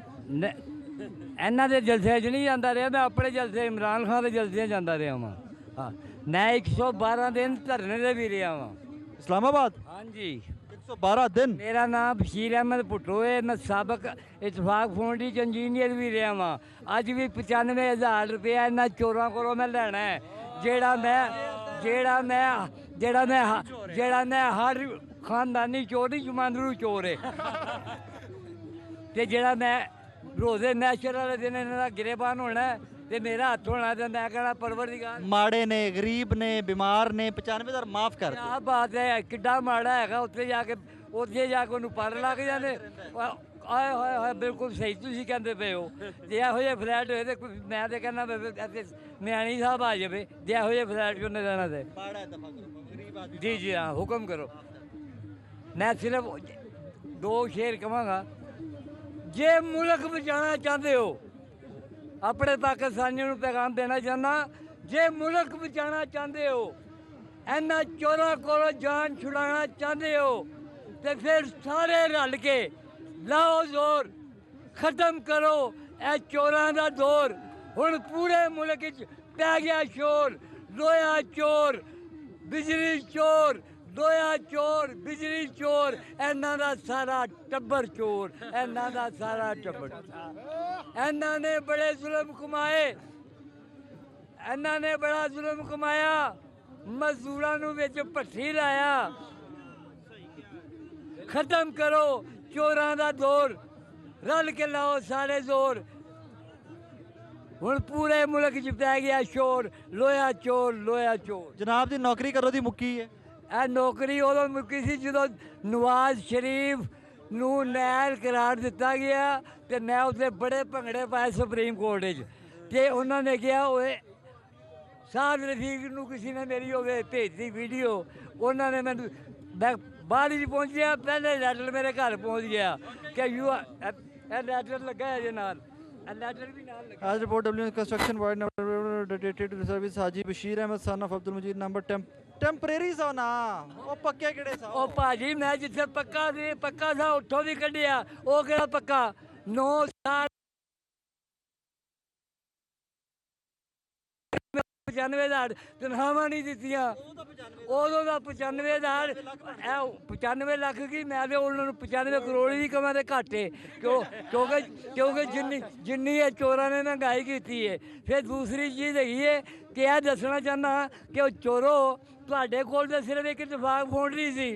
इन्हों के जलसे नहीं जाता रहा, मैं अपने जलसे इमरान खान के जलसे जाता रहा वहाँ। हाँ, मैं 112 दिन धरने से भी रहा वहाँ इस्लामाबाद। हाँ जी, 112 दिन। मेरा नाम बशीर अहमद भुट्टो है, मैं सबक इतफाक फाउंड्री इंजीनियर भी रहा वहाँ। अज भी 95,000 रुपया इन्होंने चोरों को मैं लेना है, जेड़ा मैं हर खानदानी चोर नहीं, जमानरू चोर है। तो जेड़ा मैं रोजे मैशर वाले दिन इन्होंने गिरेबान होना है तो मेरा हाथ होना, तो मैं कहना परवरदिगार। माड़े ने, गरीब ने, बीमार ने 95,000 माफ कर। क्या बात है, किड्डा माड़ा है, उत्थे जाके उन्होंने पर लग जाते। आए हाय हाय, बिल्कुल सही तुम कहते पे हो। जे यहो जे फ्लैट होए तो मैं तो कहना म्याणी साहब आ जाए, जे यहो जे फ्लैट क्यों नहीं रहना थे। जी जी हाँ, हुक्म करो। मैं सिर्फ 2 शेर कहूँगा, जे मुल्क बचाना चाहते हो, अपने पाकिस्तानियों को पैगाम देना चाहना, जे मुल्क बचाना चाहते हो, इन्होंने चोरों को जान छुड़ाना चाहते हो, तो फिर सारे रल के लाओ जोर, खत्म करो ए चोरां दा दौर। हुण पूरे मुल्क पै गया शोर, लोया चोर, बिजली चोर, लोया चोर, बिजली चोर, इन्हां दा सारा टब्बर चोर, इन्हां दा सारा टब्बर। इन्हां ने बड़े जुल्म कमाए, इन्हां ने बड़ा जुल्म कमाया, मजदूरां नूं विच भट्ठी लाया। खत्म करो चोरां दा दौर, रल के लाओ सारे जोर। हुण पूरे मुल्क च पै गया शोर, लोया चोर, लोया चोर। जनाब दी नौकरी करो दी मुक्की है। ए नौकरी उदों मुक्की सी जदों नवाज शरीफ नूं नाअहल करार दिता गया, तो मैं उत्थे बड़े भंगड़े पाए सुप्रीम कोर्ट च। ते उन्होंने कहा ओए साद रफीक नूं किसी ने मेरी भेज दी वीडियो, उन्होंने मैं बाद ही पहुंचा, पहले लैटर मेरे घर पहुंच गया कि लैटर लगा है जे नाल, लैटर भी नाल लगा। आज report W construction ward number dated service Haji Bashir Ahmad son of Abdul Majid number temporary सा ना, ओ पक्के केड़े सा? ओ भाजी मैं जिथे पक्का था उठो भी कढ़िया, ओ केड़ा पक्का 9 साल 95,000 तनखावां नहीं दित्तियां। उदों का 95,000 95 लख की, मैं तो उन्होंने 95 करोड़ भी कमां तो घट है, क्योंकि जिन्नी चोरों ने महंगाई की है। फिर दूसरी चीज़ है कि यह दसना चाहना कि वो चोरो तुहाडे कोल तो सिर्फ एक इतफाक फाउंड्री सी,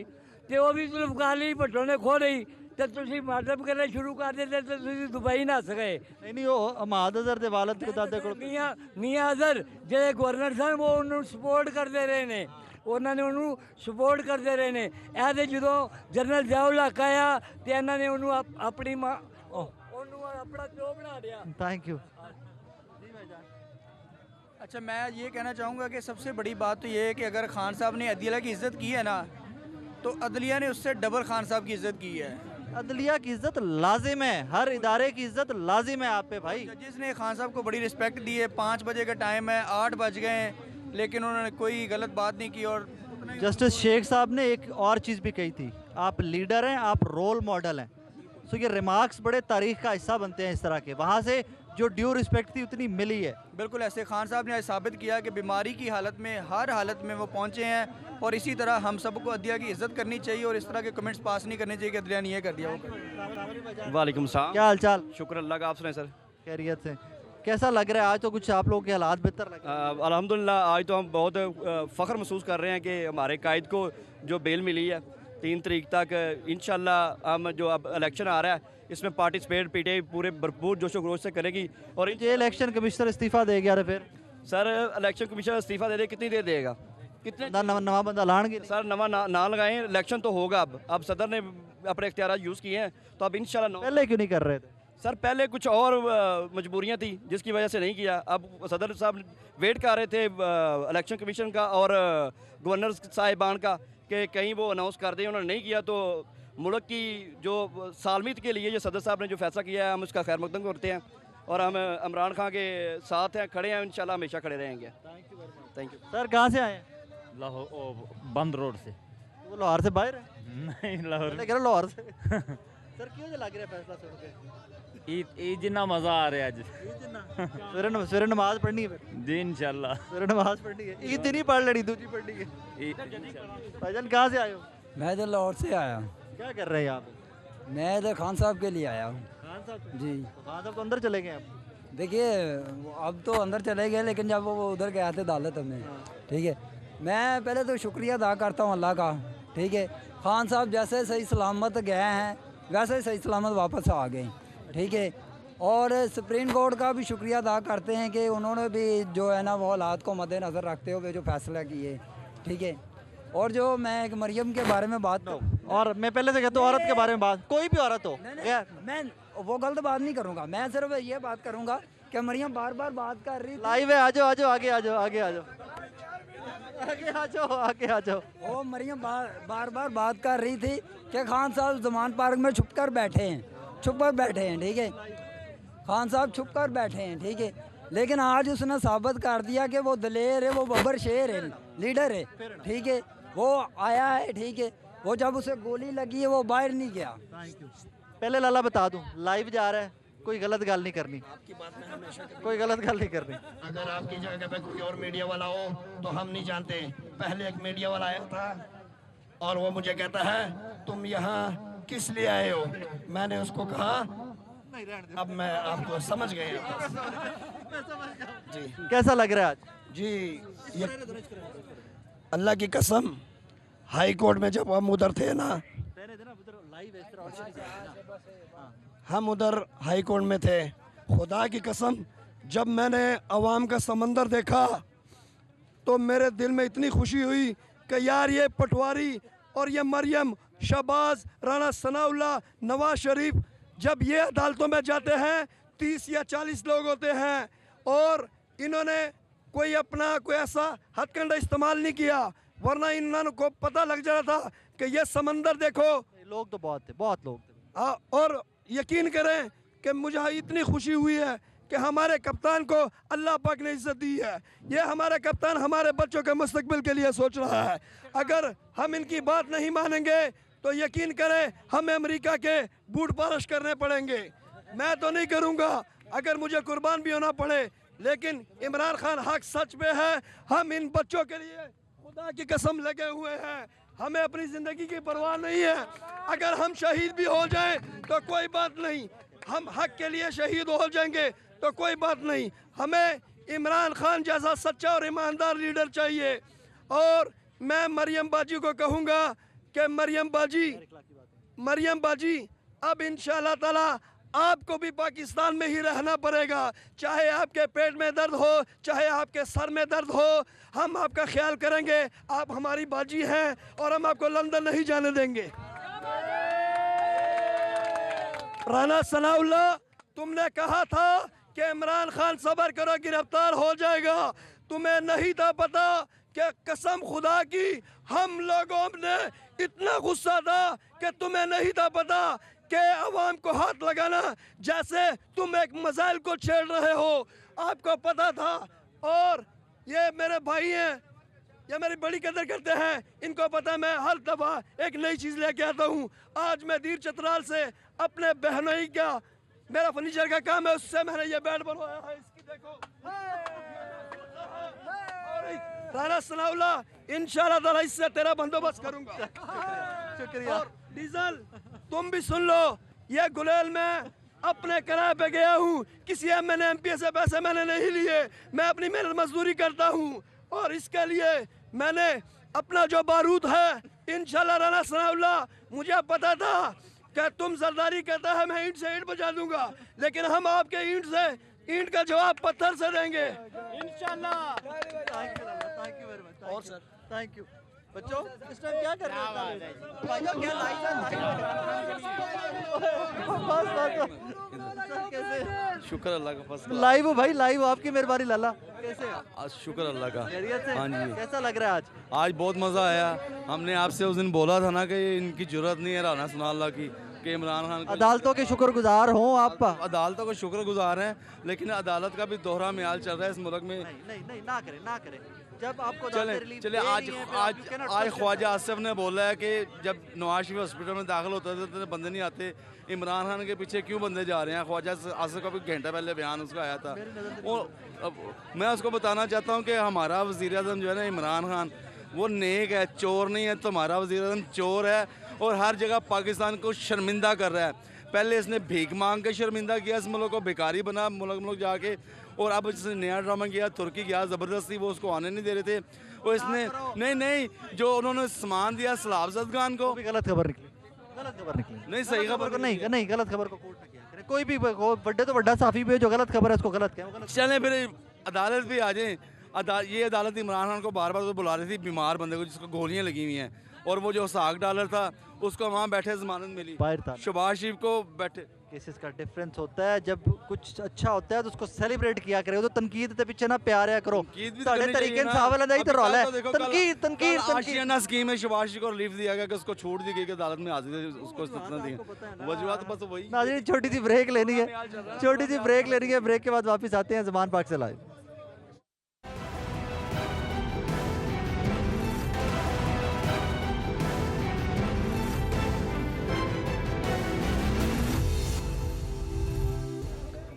तो वह भी जुल्फकार अली भुट्टो ने खोली, तो तुसीं मदद करना शुरू कर दिते, तो तुसीं दुबई नस गए। नहीं वो अहमद अजहर के वालद को दादे को मियाँ अजहर जो गवर्नर सन वो उन्होंने सपोर्ट करते रहे ने, ਉਹਨਾਂ ਨੇ ਉਹਨੂੰ ਸਪੋਰਟ ਕਰਦੇ ਰਹੇ ਨੇ। ਇਹ ਤੇ ਜਦੋਂ ਜਨਰਲ ਜ਼ਿਆਉਲ ਹੱਕ ਆਇਆ ਤੇ ਇਹਨਾਂ ਨੇ ਉਹਨੂੰ ਆਪਣੀ ਉਹਨੂੰ ਆਪਣਾ ਪਿਓ ਬਣਾ ਲਿਆ। Thank you. अच्छा, मैं ये कहना चाहूँगा कि सबसे बड़ी बात तो ये है कि अगर खान साहब ने अदलिया की इज़्ज़त की है ना, तो अदलिया ने उससे डबल खान साहब की इज़्ज़त की है। अदलिया की इज्जत लाजिम है, हर इदारे की इज्जत लाजिम है आप पे भाई। जजेस ने खान साहब को बड़ी रिस्पेक्ट दी है। 5 बजे का टाइम है, 8 बज गए हैं, लेकिन उन्होंने कोई गलत बात नहीं की। और जस्टिस शेख साहब ने एक और चीज़ भी कही थी, आप लीडर हैं, आप रोल मॉडल हैं। सो ये रिमार्क्स बड़े तारीख का हिस्सा बनते हैं इस तरह के, वहाँ से जो ड्यू रिस्पेक्ट थी उतनी मिली है। बिल्कुल ऐसे खान साहब ने आज साबित किया कि बीमारी की हालत में, हर हालत में वो पहुँचे हैं। और इसी तरह हम सबको अदलिया की इज़्ज़त करनी चाहिए और इस तरह के कमेंट्स पास नहीं करने चाहिए कि अदलिया ने ये कर दिया वो। वालेकुम सलाम। क्या हाल चाल? शुक्र अल्लाह का, आप सुनाए सर? खैरियत से। कैसा लग रहा है आज? तो कुछ आप लोगों के हालात बेहतर लग रहे हैं? अल्हम्दुलिल्लाह आज तो हम बहुत फ़ख्र महसूस कर रहे हैं कि हमारे कायद को जो बेल मिली है 3 तारीख तक। इंशाल्लाह हम जो अब इलेक्शन आ रहा है इसमें पार्टिसिपेट पीटीआई पूरे भरपूर जोशो खरोश से करेगी। और ये इलेक्शन कमिश्नर इस्तीफा दे गया फिर सर इलेक्शन कमीशन इस्तीफा दे दे, कितनी देर देगा? कितने नवा बंदा लाएंगे सर? नवा ना लगाएं, इलेक्शन तो होगा। अब सदर ने अपने इख्तियार यूज़ किए हैं तो अब इंशाल्लाह। पहले क्यों नहीं कर रहे थे सर? पहले कुछ और मजबूरियां थी जिसकी वजह से नहीं किया। अब सदर साहब वेट कर रहे थे इलेक्शन कमीशन का और गवर्नर साहिबान का कि कहीं वो अनाउंस कर दें, उन्होंने नहीं किया। तो मुल्क की जो सालमियत के लिए जो सदर साहब ने जो फैसला किया है हम उसका खैर मकदम करते हैं और हम इमरान खान के साथ हैं, खड़े हैं, इंशाल्लाह हमेशा खड़े रहेंगे। Thank you. सर कहाँ से आए हैं? लाहौर बंद रोड से। वो लाहौर से बाहर है? नहीं लाहौर लाहौर से। सर क्यों लग रहा है फैसला सुन के? ईद जिन्ना मज़ा आ रहा है अज। सवेरे नमाज पढ़नी है जी इंशाल्लाह। सवेरे नमाज पढ़नी है, ईद नहीं पढ़ लेनी, दूसरी पढ़नी है। भाईजान कहाँ से आए हो? मैं तो लाहौर से आया। क्या कर रहे हैं यहाँ पे? मैं तो खान साहब के लिए आया हूँ। खान साहब जी। तो खान साहब तो अंदर चले गए अब। देखिए अब तो अंदर चले गए, लेकिन जब वो उधर गया थे अदालत में, ठीक है, मैं पहले तो शुक्रिया अदा करता हूँ अल्लाह का, ठीक है। खान साहब जैसे सही सलामत गए हैं वैसे सही सलामत वापस आ गए, ठीक है। और सुप्रीम कोर्ट का भी शुक्रिया अदा करते हैं कि उन्होंने भी जो है ना वो हालात को मद्देनज़र रखते हुए जो फैसला किए, ठीक है। और जो मैं एक मरियम के बारे में बात और मैं पहले से कहता हूँ औरत के बारे में बात, कोई भी औरत हो, मैं वो गलत बात नहीं करूँगा। मैं सिर्फ ये बात करूँगा कि मरियम बार बार बात कर रही थी। लाइव है, आ जाओ आ जाओ, आगे आ जाओ, आगे आ जाओ, आगे आ जाओ, आगे आ जाओ। वो मरियम बार बार बात कर रही थी कि खान साहब जमान पार्क में छुप कर बैठे हैं, ठीक है। खान साहब छुप कर बैठे हैं, ठीक है। लेकिन आज उसने साबित कर दिया कि वो दलेर है, वो बब्बर शेर है, लीडर है, ठीक है। वो आया है, ठीक है। वो जब उसे गोली लगी है वो बाहर नहीं गया। पहले लाला बता दूं, लाइव जा रहा है, कोई गलत गल नहीं करनी, कोई गलत गल नहीं करनी। अगर आपकी जगह पे कोई और मीडिया वाला हो तो हम नहीं जानते। पहले एक मीडिया वाला आया था और वो मुझे कहता है तुम यहाँ किस लिए आए हो? मैंने उसको कहा अब मैं आपको समझ गया जी। कैसा लग रहा है आज? जी ये अल्लाह की कसम, हाई कोर्ट में जब हम उधर थे ना, हम उधर हाई कोर्ट में थे, खुदा की कसम जब मैंने अवाम का समंदर देखा तो मेरे दिल में इतनी खुशी हुई कि यार ये पटवारी और ये मरियम, शहबाज, राणा सनाउल्लाह, नवाज शरीफ, जब ये अदालतों में जाते हैं 30 या 40 लोग होते हैं और इन्होंने कोई अपना कोई ऐसा हथकंडा इस्तेमाल नहीं किया, वरना इन्होंने को पता लग जा रहा था कि ये समंदर देखो। लोग तो बहुत थे, बहुत लोग थे। और यकीन करें कि मुझे इतनी खुशी हुई है कि हमारे कप्तान को अल्लाह पाक ने इज्जत दी है। ये हमारे कप्तान हमारे बच्चों के मुस्तकबिल के लिए सोच रहा है। अगर हम इनकी बात नहीं मानेंगे तो यकीन करें हमें अमेरिका के बूट पालिश करने पड़ेंगे। मैं तो नहीं करूँगा, अगर मुझे कुर्बान भी होना पड़े, लेकिन इमरान खान हक सच पे है। हम इन बच्चों के लिए खुदा की कसम लगे हुए हैं, हमें अपनी ज़िंदगी की परवाह नहीं है। अगर हम शहीद भी हो जाएं तो कोई बात नहीं, हम हक के लिए शहीद हो जाएंगे तो कोई बात नहीं। हमें इमरान खान जैसा सच्चा और ईमानदार लीडर चाहिए। और मैं मरियम बाजी को कहूँगा कि मरियम बाजी अब इंशाअल्लाह ताला आपको भी पाकिस्तान में ही रहना पड़ेगा, चाहे आपके पेट में दर्द हो, चाहे आपके सर में दर्द हो, हम आपका ख्याल करेंगे। आप हमारी बाजी हैं और हम आपको लंदन नहीं जाने देंगे। राना सनाउल्लाह, तुमने कहा था कि इमरान खान सब्र करो गिरफ्तार हो जाएगा। तुम्हें नहीं था पता कि कसम खुदा की हम लोगों ने इतना गुस्सा था कि तुम्हें नहीं था पता कि अवाम को हाथ लगाना जैसे तुम एक मजाइल को छेड़ रहे हो। आपको पता था। और ये मेरे भाई हैं, ये मेरी बड़ी कदर करते हैं, इनको पता मैं हर दफ़ा एक नई चीज़ लेके आता हूँ। आज मैं दीर चतराल से अपने बहनोई का, मेरा फर्नीचर का काम है, उससे मैंने ये बेड बनवाया है। इसकी देखो राना सनाउल्लाह, इंशाल्लाह ताला इससे तेरा बंदोबस्त करूंगा। शुक्रिया। और डीजल तुम भी सुन लो, ये गुलेल में अपने किराए पे गया हूँ, किसी MNA MP से पैसे मैंने नहीं लिए, मैं अपनी मेहनत मजदूरी करता हूँ और इसके लिए मैंने अपना जो बारूद है इंशाल्लाह राना सनाउल्लाह, मुझे पता था कि तुम सरदारी कहता है मैं ईंट से ईंट बजा दूंगा, लेकिन हम आपके ईंट से ईंट का जवाब पत्थर से देंगे इंशाल्लाह। Thank you very much. और सर थैंक यू। बच्चों इस टाइम क्या कर रहे हैं? शुक्र अल्लाह का। फर्स्ट लाइव हो भाई, लाइव हो, आपकी मेहरबानी लाला। कैसे आज शुक्र अल्लाह का। हाँ जी, कैसा लग रहा है आज? आज बहुत मज़ा आया। हमने आपसे उस दिन बोला था ना कि इनकी जरूरत नहीं है राना सनाउल्लाह की, कि इमरान खान अदालतों के शुक्रगुजार हों आप। अदालतों के शुक्रगुजार हैं, लेकिन अदालत का भी दोहरा म्याल चल रहा है इस मुल्क में। नहीं ना करें, ना करें। जब आपको चले आज ख्वाजा आसिफ ने बोला है कि जब नवाज शरीफ हॉस्पिटल में दाखिल होता है तो बंदे नहीं आते, इमरान खान के पीछे क्यों बंदे जा रहे हैं? ख्वाजा आसिफ का भी घंटा पहले बयान उसका आया था। और मैं उसको बताना चाहता हूँ कि हमारा वज़ीर आज़म जो है ना इमरान खान, वो नेक है, चोर नहीं है। तुम्हारा वज़ीर आज़म चोर है और हर जगह पाकिस्तान को शर्मिंदा कर रहा है। पहले इसने भीख मांग के शर्मिंदा किया इस मुल्क को, भिखारी बना मुल्क जाके, और अब इसने नया ड्रामा किया, तुर्की गया ज़बरदस्ती, वो उसको आने नहीं दे रहे थे। और इसने नहीं जो उन्होंने सामान दिया सलाफजद खान को, गलत खबर निकली, गलत खबर निकली। नहीं सही खबर को नहीं गलत खबर को कोर्ट में किया करे। कोई भी बड़े तो बड़ा साफी भी है, जो गलत खबर है उसको गलत कहें। चलें फिर अदालत भी आ जाए। ये अदालत इमरान खान को बार बार तो बुला रही थी, बीमार बंदे को जिसको गोलियां लगी हुई हैं, और वो जो साग डॉलर था उसको वहाँ बैठे जमानत मिली। शहबाज शरीफ को बैठे। केसेस का डिफरेंस होता है, जब कुछ अच्छा होता है तो उसको सेलिब्रेट किया करे, तो तनकीद ते पीछे ना प्यार है करो। साढ़े तरीके सावल नहीं तो रौला है। तनकीद आशियाना स्कीम में शहबाज शरीफ को रिलीफ दिया गया कि उसको छूट दी गई कि अदालत में हाजिर उसको इतना दी। वजूहत बस वही। नाज़रीन छोटी सी ब्रेक लेनी है, छोटी सी ब्रेक लेनी है। ब्रेक के बाद वापस आते हैं ज़मान पाक से लाइव।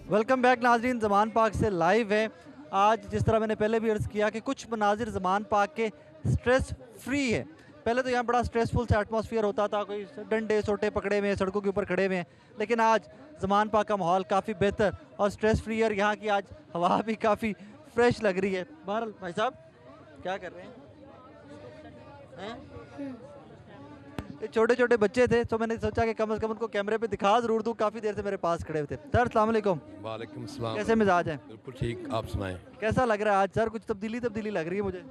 वेलकम बैक नाजरीन, ज़मान पाक से लाइव है। आज जिस तरह मैंने पहले भी अर्ज़ किया कि कुछ मनाजिर ज़मान पाक के स्ट्रेस फ्री है। पहले तो यहाँ बड़ा स्ट्रेसफुल सा एटमॉस्फेयर होता था, कोई डंडे सोटे पकड़े हुए हैं, सड़कों के ऊपर खड़े हुए हैं, लेकिन आज ज़मान पाक का माहौल काफ़ी बेहतर और स्ट्रेस फ्री है। और यहाँ की आज हवा भी काफ़ी फ्रेश लग रही है। बहरहाल भाई साहब क्या कर रहे हैं? छोटे छोटे बच्चे थे तो मैंने सोचा कि कम से कम उनको कैमरे पे दिखा ज़रूर दूँ। काफ़ी देर से मेरे पास खड़े हुए थे। सर अस्सलाम वालेकुम। वालेकुम अस्सलाम। कैसे मिजाज हैं? बिल्कुल ठीक, आप सुनाएं। कैसा लग रहा है आज सर? कुछ तब्दीली लग रही है मुझे।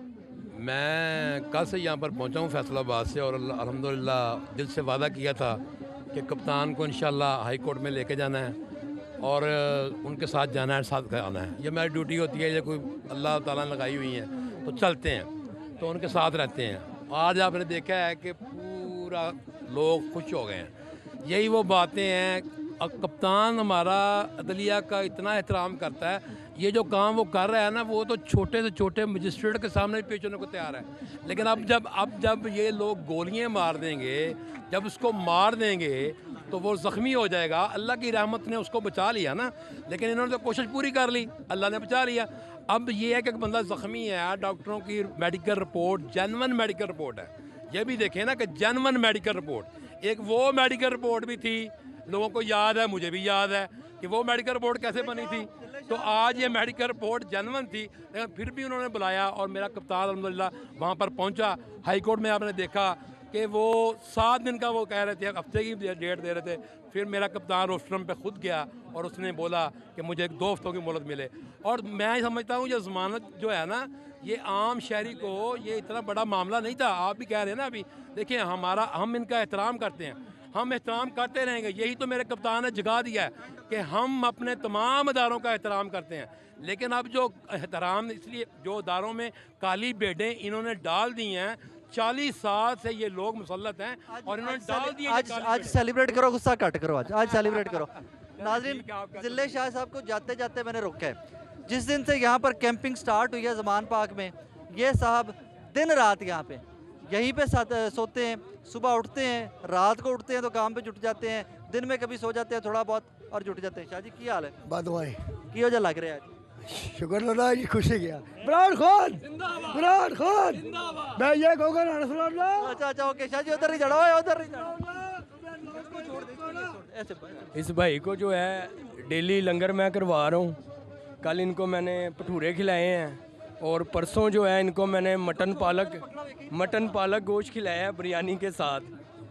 मैं कल से यहाँ पर पहुँचा हूँ फैसलाबाद से, और अल्हम्दुलिल्लाह दिल से वादा किया था कि कप्तान को इंशाल्लाह हाई कोर्ट में लेके जाना है और उनके साथ जाना है, साथ आना है। ये मेरी ड्यूटी होती है, ये कोई अल्लाह ताला ने लगाई हुई है तो चलते हैं, तो उनके साथ रहते हैं। आज आपने देखा है कि पूरा लोग खुश हो गए हैं। यही वो बातें हैं। कप्तान हमारा अदलिया का इतना एहतराम करता है, ये जो काम वो कर रहा है ना, वो तो छोटे से छोटे मजिस्ट्रेट के सामने पेश होने को तैयार है। लेकिन अब जब ये लोग गोलियां मार देंगे, जब उसको मार देंगे तो वो ज़ख्मी हो जाएगा। अल्लाह की रहमत ने उसको बचा लिया ना, लेकिन इन्होंने तो कोशिश पूरी कर ली, अल्लाह ने बचा लिया। अब ये है कि बंदा ज़ख्मी है, डॉक्टरों की medical report genuine medical report है। ये भी देखें ना कि जेन्युइन मेडिकल रिपोर्ट, एक वो मेडिकल रिपोर्ट भी थी, लोगों को याद है, मुझे भी याद है कि वो मेडिकल रिपोर्ट कैसे बनी थी। तो आज ये मेडिकल रिपोर्ट जेन्युइन थी, लेकिन फिर भी उन्होंने बुलाया और मेरा कप्तान अल्हम्दुलिल्लाह वहाँ पर पहुँचा। हाई कोर्ट में आपने देखा कि वो 7 दिन का वो कह रहे थे, हफ्ते की डेट दे रहे थे। फिर मेरा कप्तान रोस्ट्रम पे खुद गया और उसने बोला कि मुझे 2 हफ्तों की मोहलत मिले। और मैं समझता हूँ ये ज़मानत जो है ना, ये आम शहरी को ये इतना बड़ा मामला नहीं था। आप भी कह रहे हैं ना अभी, देखिए हम इनका एहतराम करते हैं, हम एहतराम करते रहेंगे। यही तो मेरे कप्तान ने जगा दिया है कि हम अपने तमाम अदारों का एहतराम करते हैं। लेकिन अब जो एहतराम, इसलिए जो अदारों में काली बेडें इन्होंने डाल दी हैं, 40 साल से ये लोग मुसल्लत हैं और इन्होंने डाल दिए। आज सेलिब्रेट करो, गुस्सा कट करो, आज सेलिब्रेट करो। नाज़रीन, जिले शाह साहब को जाते जाते मैंने रोका है। जिस दिन से यहाँ पर कैंपिंग स्टार्ट हुई है ज़मान पार्क में, ये साहब दिन रात यहाँ पे यहीं पे सोते हैं, सुबह उठते हैं, रात को उठते हैं तो काम पे जुट जाते हैं, दिन में कभी सो जाते हैं थोड़ा बहुत और जुट जाते हैं। शाह जी की हाल है? बदवाई की वजह लग रहा है आज? शुक्र अल्लाह जी, खुशी गया। इमरान खान, इमरान खान, मैं ये कहूँगा ना। अच्छा ओके शाह जी, उधर ही चढ़ो, उधर ही चढ़ो। इस भाई को जो है डेली लंगर मैं करवा रहा हूँ। कल इनको मैंने भटूरे खिलाए हैं और परसों जो है इनको मैंने मटन पालक गोश्त खिलाया है बिरयानी के साथ,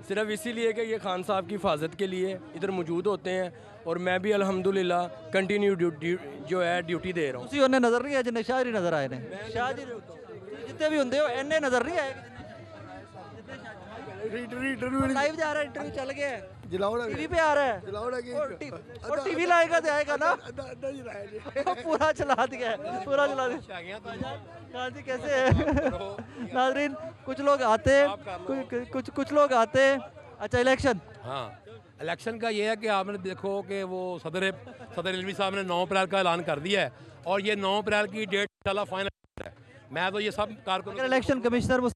सिर्फ इसीलिए कि ये खान साहब की हिफाजत के लिए इधर मौजूद होते हैं और मैं भी अल्हम्दुलिल्लाह कंटिन्यू जो है ड्यूटी दे रहा हूँ। ਤੁਸੀਂ ਉਹਨੇ ਨਜ਼ਰ ਨਹੀਂ ਆਏ ਜਿੰਨੇ ਸ਼ਾਹ ਜੀ ਨਜ਼ਰ ਆਏ ਨੇ। ਸ਼ਾਹ ਜੀ ਜਿੱਤੇ ਵੀ ਹੁੰਦੇ ਹੋ ਇੰਨੇ ਨਜ਼ਰ ਨਹੀਂ ਆਏ। लाइव जा रहा है, इंटरव्यू चल गया है, टीवी पे आ रहा है और टीवी लाएगा तो आएगा ना। पूरा चला दिया है, पूरा चला दिया। खान जी कैसे है? नाज़रीन, कुछ लोग आते हैं, कुछ लोग आते हैं। अच्छा इलेक्शन, हाँ इलेक्शन का ये है कि आपने देखो कि वो सदर रिजवी साहब ने 9 अप्रैल का ऐलान कर दिया है और ये 9 अप्रैल की डेट इंशाल्लाह फाइनल है। मैं तो ये सब कारकुन इलेक्शन कमिश्नर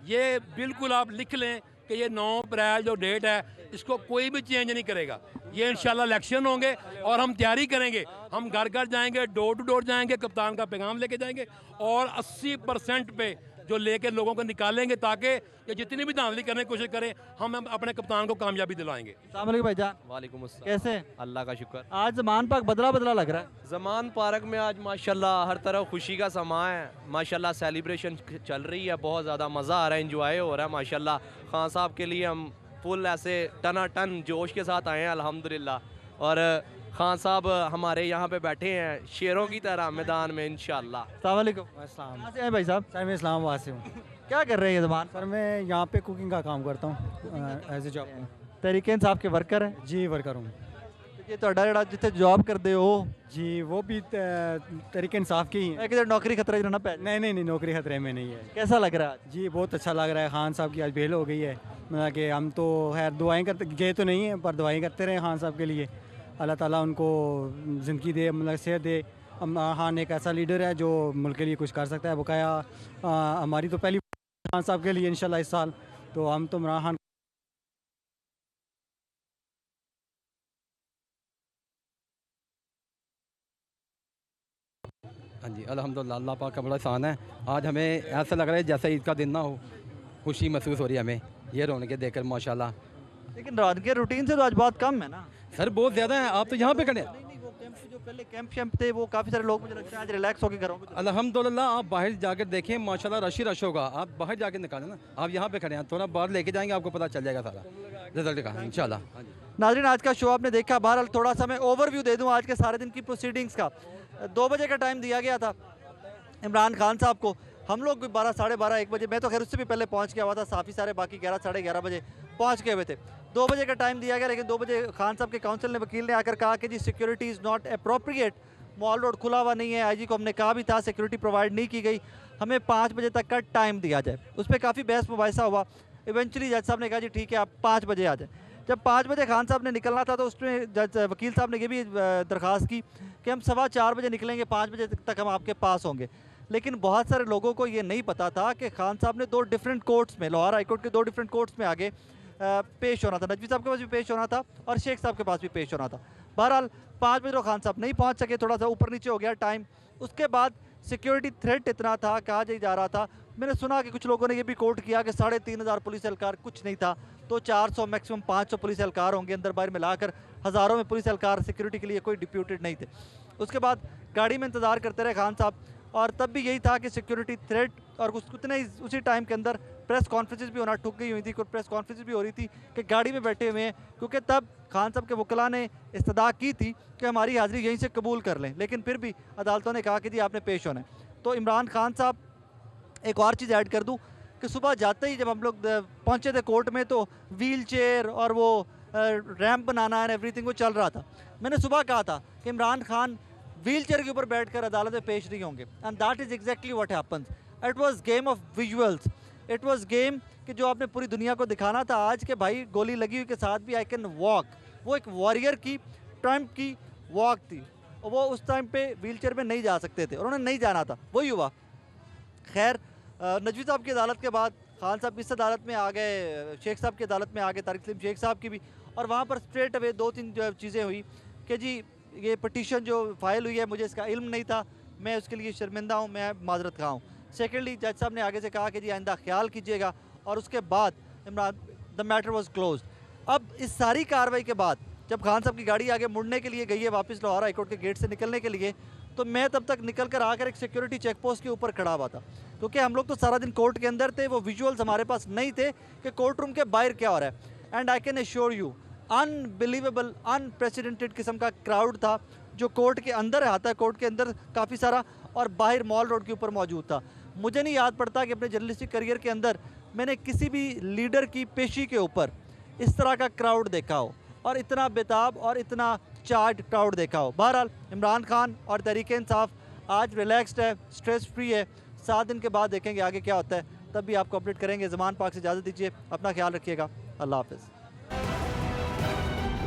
ये बिल्कुल आप लिख लें कि ये 9 अप्रैल जो डेट है इसको कोई भी चेंज नहीं करेगा। ये इंशाल्लाह इलेक्शन होंगे और हम तैयारी करेंगे, हम घर घर जाएंगे, डोर टू डोर जाएंगे, कप्तान का पैगाम लेके जाएंगे और 80% पे जो लेके लोगों को निकालेंगे ताकि ये जितनी भी धांधली करने की कोशिश करें हम अपने कप्तान को कामयाबी दिलाएंगे। अस्सलाम वालेकुम भाईजान। वालेकुम अस्सलाम। कैसे? अल्लाह का शुक्र। आज ज़मान पार्क बदला लग रहा है। ज़मान पार्क में आज माशाल्लाह हर तरफ खुशी का समा है। माशाल्लाह सेलिब्रेशन चल रही है, बहुत ज़्यादा मज़ा आ रहा है, इंजॉय हो रहा है माशाल्लाह। खान साहब के लिए हम फुल ऐसे टनाटन जोश के साथ आए हैं अल्हम्दुलिल्लाह। और खान साहब हमारे यहाँ पे बैठे हैं शेरों की तरह मैदान में इंशाल्लाह। अस्सलाम वालेकुम। कहाँ से हैं भाई साहब? सर मैं इस्लामाबाद से हूँ। क्या कर रहे हैं ये ज़मान? सर मैं यहाँ पे कुकिंग का काम करता हूँ as a job. Tehreek Insaf के वर्कर हैं? जी वर्कर हूँ। ये तो ਜਿਹੜਾ ਜਿੱਥੇ जॉब करते हो जी वो भी तहरीक इंसाफ की ही है। किधर नौकरी खतरे में ना पै? नहीं नौकरी खतरे में नहीं है। कैसा लग रहा है? जी बहुत अच्छा लग रहा है। खान साहब की आज बेल हो गई है, मतलब कि हम तो खैर दुआएं करते गए तो नहीं हैं पर दुआएं करते रहे खान साहब के लिए। अल्लाह ताला उनको ज़िंदगी दे, मतलब सेहत दे। इमरान खान एक ऐसा लीडर है जो मुल्क के लिए कुछ कर सकता है। बकाया हमारी तो पहली खान साहब के लिए इंशाल्लाह इस साल, तो हम तो इमरान खान हाँ जी अल्हम्दुलिल्लाह, अल्लाह पाक का बड़ा एहसान है। आज हमें ऐसा लग रहा है जैसे ईद का दिन ना हो, खुशी महसूस हो रही है हमें ये रौनकें देखकर माशाल्लाह। लेकिन रात के रूटीन से तो आज बहुत कम है ना सर? बहुत ज़्यादा है। आप तो यहाँ पे खड़े हैं। जो पहले कैंप थे वो काफ़ी सारे लोग मुझे लगता है आज रिलैक्स होकर घरों में। अल्हम्दुलिल्लाह आप बाहर जाकर देखें माशाल्लाह रश ही रश होगा। आप बाहर जाकर निकालें ना, आप यहाँ पे खड़े हैं, थोड़ा बाहर लेके जाएंगे आपको पता चल जाएगा सारा रिजल्ट का इंशाल्लाह। नाज़रीन आज का शो आपने देखा। बहरहाल थोड़ा सा मैं ओवरव्यू दे दूँ आज के सारे दिन की प्रोसीडिंग्स का। 2 बजे का टाइम दिया गया था इमरान खान साहब को। हम लोग 12, साढ़े 12, 1 बजे, मैं तो खैर उससे भी पहले पहुंच गया हुआ था। काफ़ी सारे बाकी 11, साढ़े 11 बजे पहुंच गए हुए थे। 2 बजे का टाइम दिया गया, लेकिन 2 बजे खान साहब के काउंसिल ने, वकील ने आकर कहा कि जी security is not appropriate, mall road खुला हुआ नहीं है। आईजी को हमने कहा भी था सिक्योरिटी प्रोवाइड नहीं की गई, हमें 5 बजे तक का टाइम दिया जाए। उस पर काफ़ी बहस मुबाहिसा हुआ। इवेंचुअली जज साहब ने कहा जी ठीक है आप 5 बजे आ जाए। जब 5 बजे खान साहब ने निकलना था तो उसमें वकील साहब ने ये भी दरख्वास्त की कि हम 4:15 बजे निकलेंगे, 5 बजे तक हम आपके पास होंगे। लेकिन बहुत सारे लोगों को ये नहीं पता था कि खान साहब ने 2 डिफरेंट कोर्ट्स में, लाहौर हाई कोर्ट के 2 डिफरेंट कोर्ट्स में आगे पेश होना था। नजवी साहब के पास भी पेश होना था और शेख साहब के पास भी पेश होना था। बहरहाल 5 बजे तो खान साहब नहीं पहुंच सके, थोड़ा सा ऊपर नीचे हो गया टाइम। उसके बाद सिक्योरिटी थ्रेट इतना था, कहा जा रहा था, मैंने सुना कि कुछ लोगों ने ये भी कोट किया कि 3500 पुलिस एहलकार कुछ नहीं था, तो 400 मैक्सिमम 500 पुलिस एहलकार होंगे, अंदर बाहर मिलाकर हज़ारों में पुलिस एहलकार सिक्योरिटी के लिए कोई डिप्यूटेड नहीं थे। उसके बाद गाड़ी में इंतज़ार करते रहे खान साहब, और तब भी यही था कि सिक्योरिटी थ्रेट, और उतने ही उसी टाइम के अंदर प्रेस कॉन्फ्रेंसेस भी होना ठुक गई हुई थी, कुछ प्रेस कॉन्फ्रेंसेस भी हो रही थी कि गाड़ी में बैठे हुए हैं, क्योंकि तब खान साहब के वकला ने इस्तदा की थी कि हमारी हाज़िरी यहीं से कबूल कर लें, लेकिन फिर भी अदालतों ने कहा कि जी आपने पेश होना है। तो इमरान खान साहब, एक और चीज़ ऐड कर दूँ कि सुबह जाते ही जब हम लोग पहुँचे थे कोर्ट में तो व्हील चेयर और वो रैम्प बनाना एंड एवरीथिंग वो चल रहा था। मैंने सुबह कहा था कि इमरान खान व्हील चेयर के ऊपर बैठकर अदालत में पेश नहीं होंगे, and that is exactly what happens. It was game of visuals, it was game कि जो आपने पूरी दुनिया को दिखाना था आज के भाई गोली लगी हुई के साथ भी आई कैन वॉक। वो एक वॉरियर की ट्रम्प की वॉक थी, और वो उस टाइम पे व्हील चेयर में नहीं जा सकते थे, उन्होंने नहीं जाना था, वही हुआ। खैर नजवी साहब की अदालत के बाद खान साहब इस अदालत में आ गए, शेख साहब की अदालत में आ गए, तारिक सलीम शेख साहब की भी, और वहाँ पर स्ट्रेट अवे 2-3 चीज़ें हुई कि जी ये पटिशन जो फाइल हुई है मुझे इसका इल्म नहीं था, मैं उसके लिए शर्मिंदा हूँ, मैं माजरत खा हूँ। सेकेंडली जज साहब ने आगे से कहा कि जी आइंदा ख्याल कीजिएगा, और उसके बाद Imran the matter was close. अब इस सारी कार्रवाई के बाद जब खान साहब की गाड़ी आगे मुड़ने के लिए गई है वापस लाहौर हाईकोर्ट के गेट से निकलने के लिए, तो मैं तब तक निकल कर आकर एक सिक्योरिटी चेक पोस्ट के ऊपर खड़ा हुआ था, क्योंकि हम लोग तो सारा दिन कोर्ट के अंदर थे, वो विजुअल्स हमारे पास नहीं थे कि कोर्ट रूम के बाहर क्या हो रहा है। And I can assure you unbelievable unprecedented किस्म का क्राउड था जो कोर्ट के अंदर आता है, कोर्ट के अंदर काफ़ी सारा, और बाहर मॉल रोड के ऊपर मौजूद था। मुझे नहीं याद पड़ता कि अपने जर्नलिस्टिक करियर के अंदर मैंने किसी भी लीडर की पेशी के ऊपर इस तरह का क्राउड देखा हो, और इतना बेताब और इतना चार्ज क्राउड देखा हो। बहरहाल इमरान खान और तहरीक इंसाफ आज रिलैक्सड है, स्ट्रेस फ्री है। 7 दिन के बाद देखेंगे आगे क्या होता है, तब भी आपको अपडेट करेंगे। ज़मान पाक से इजाज़त दीजिए, अपना ख्याल रखिएगा, अल्लाह हाफ़िज़।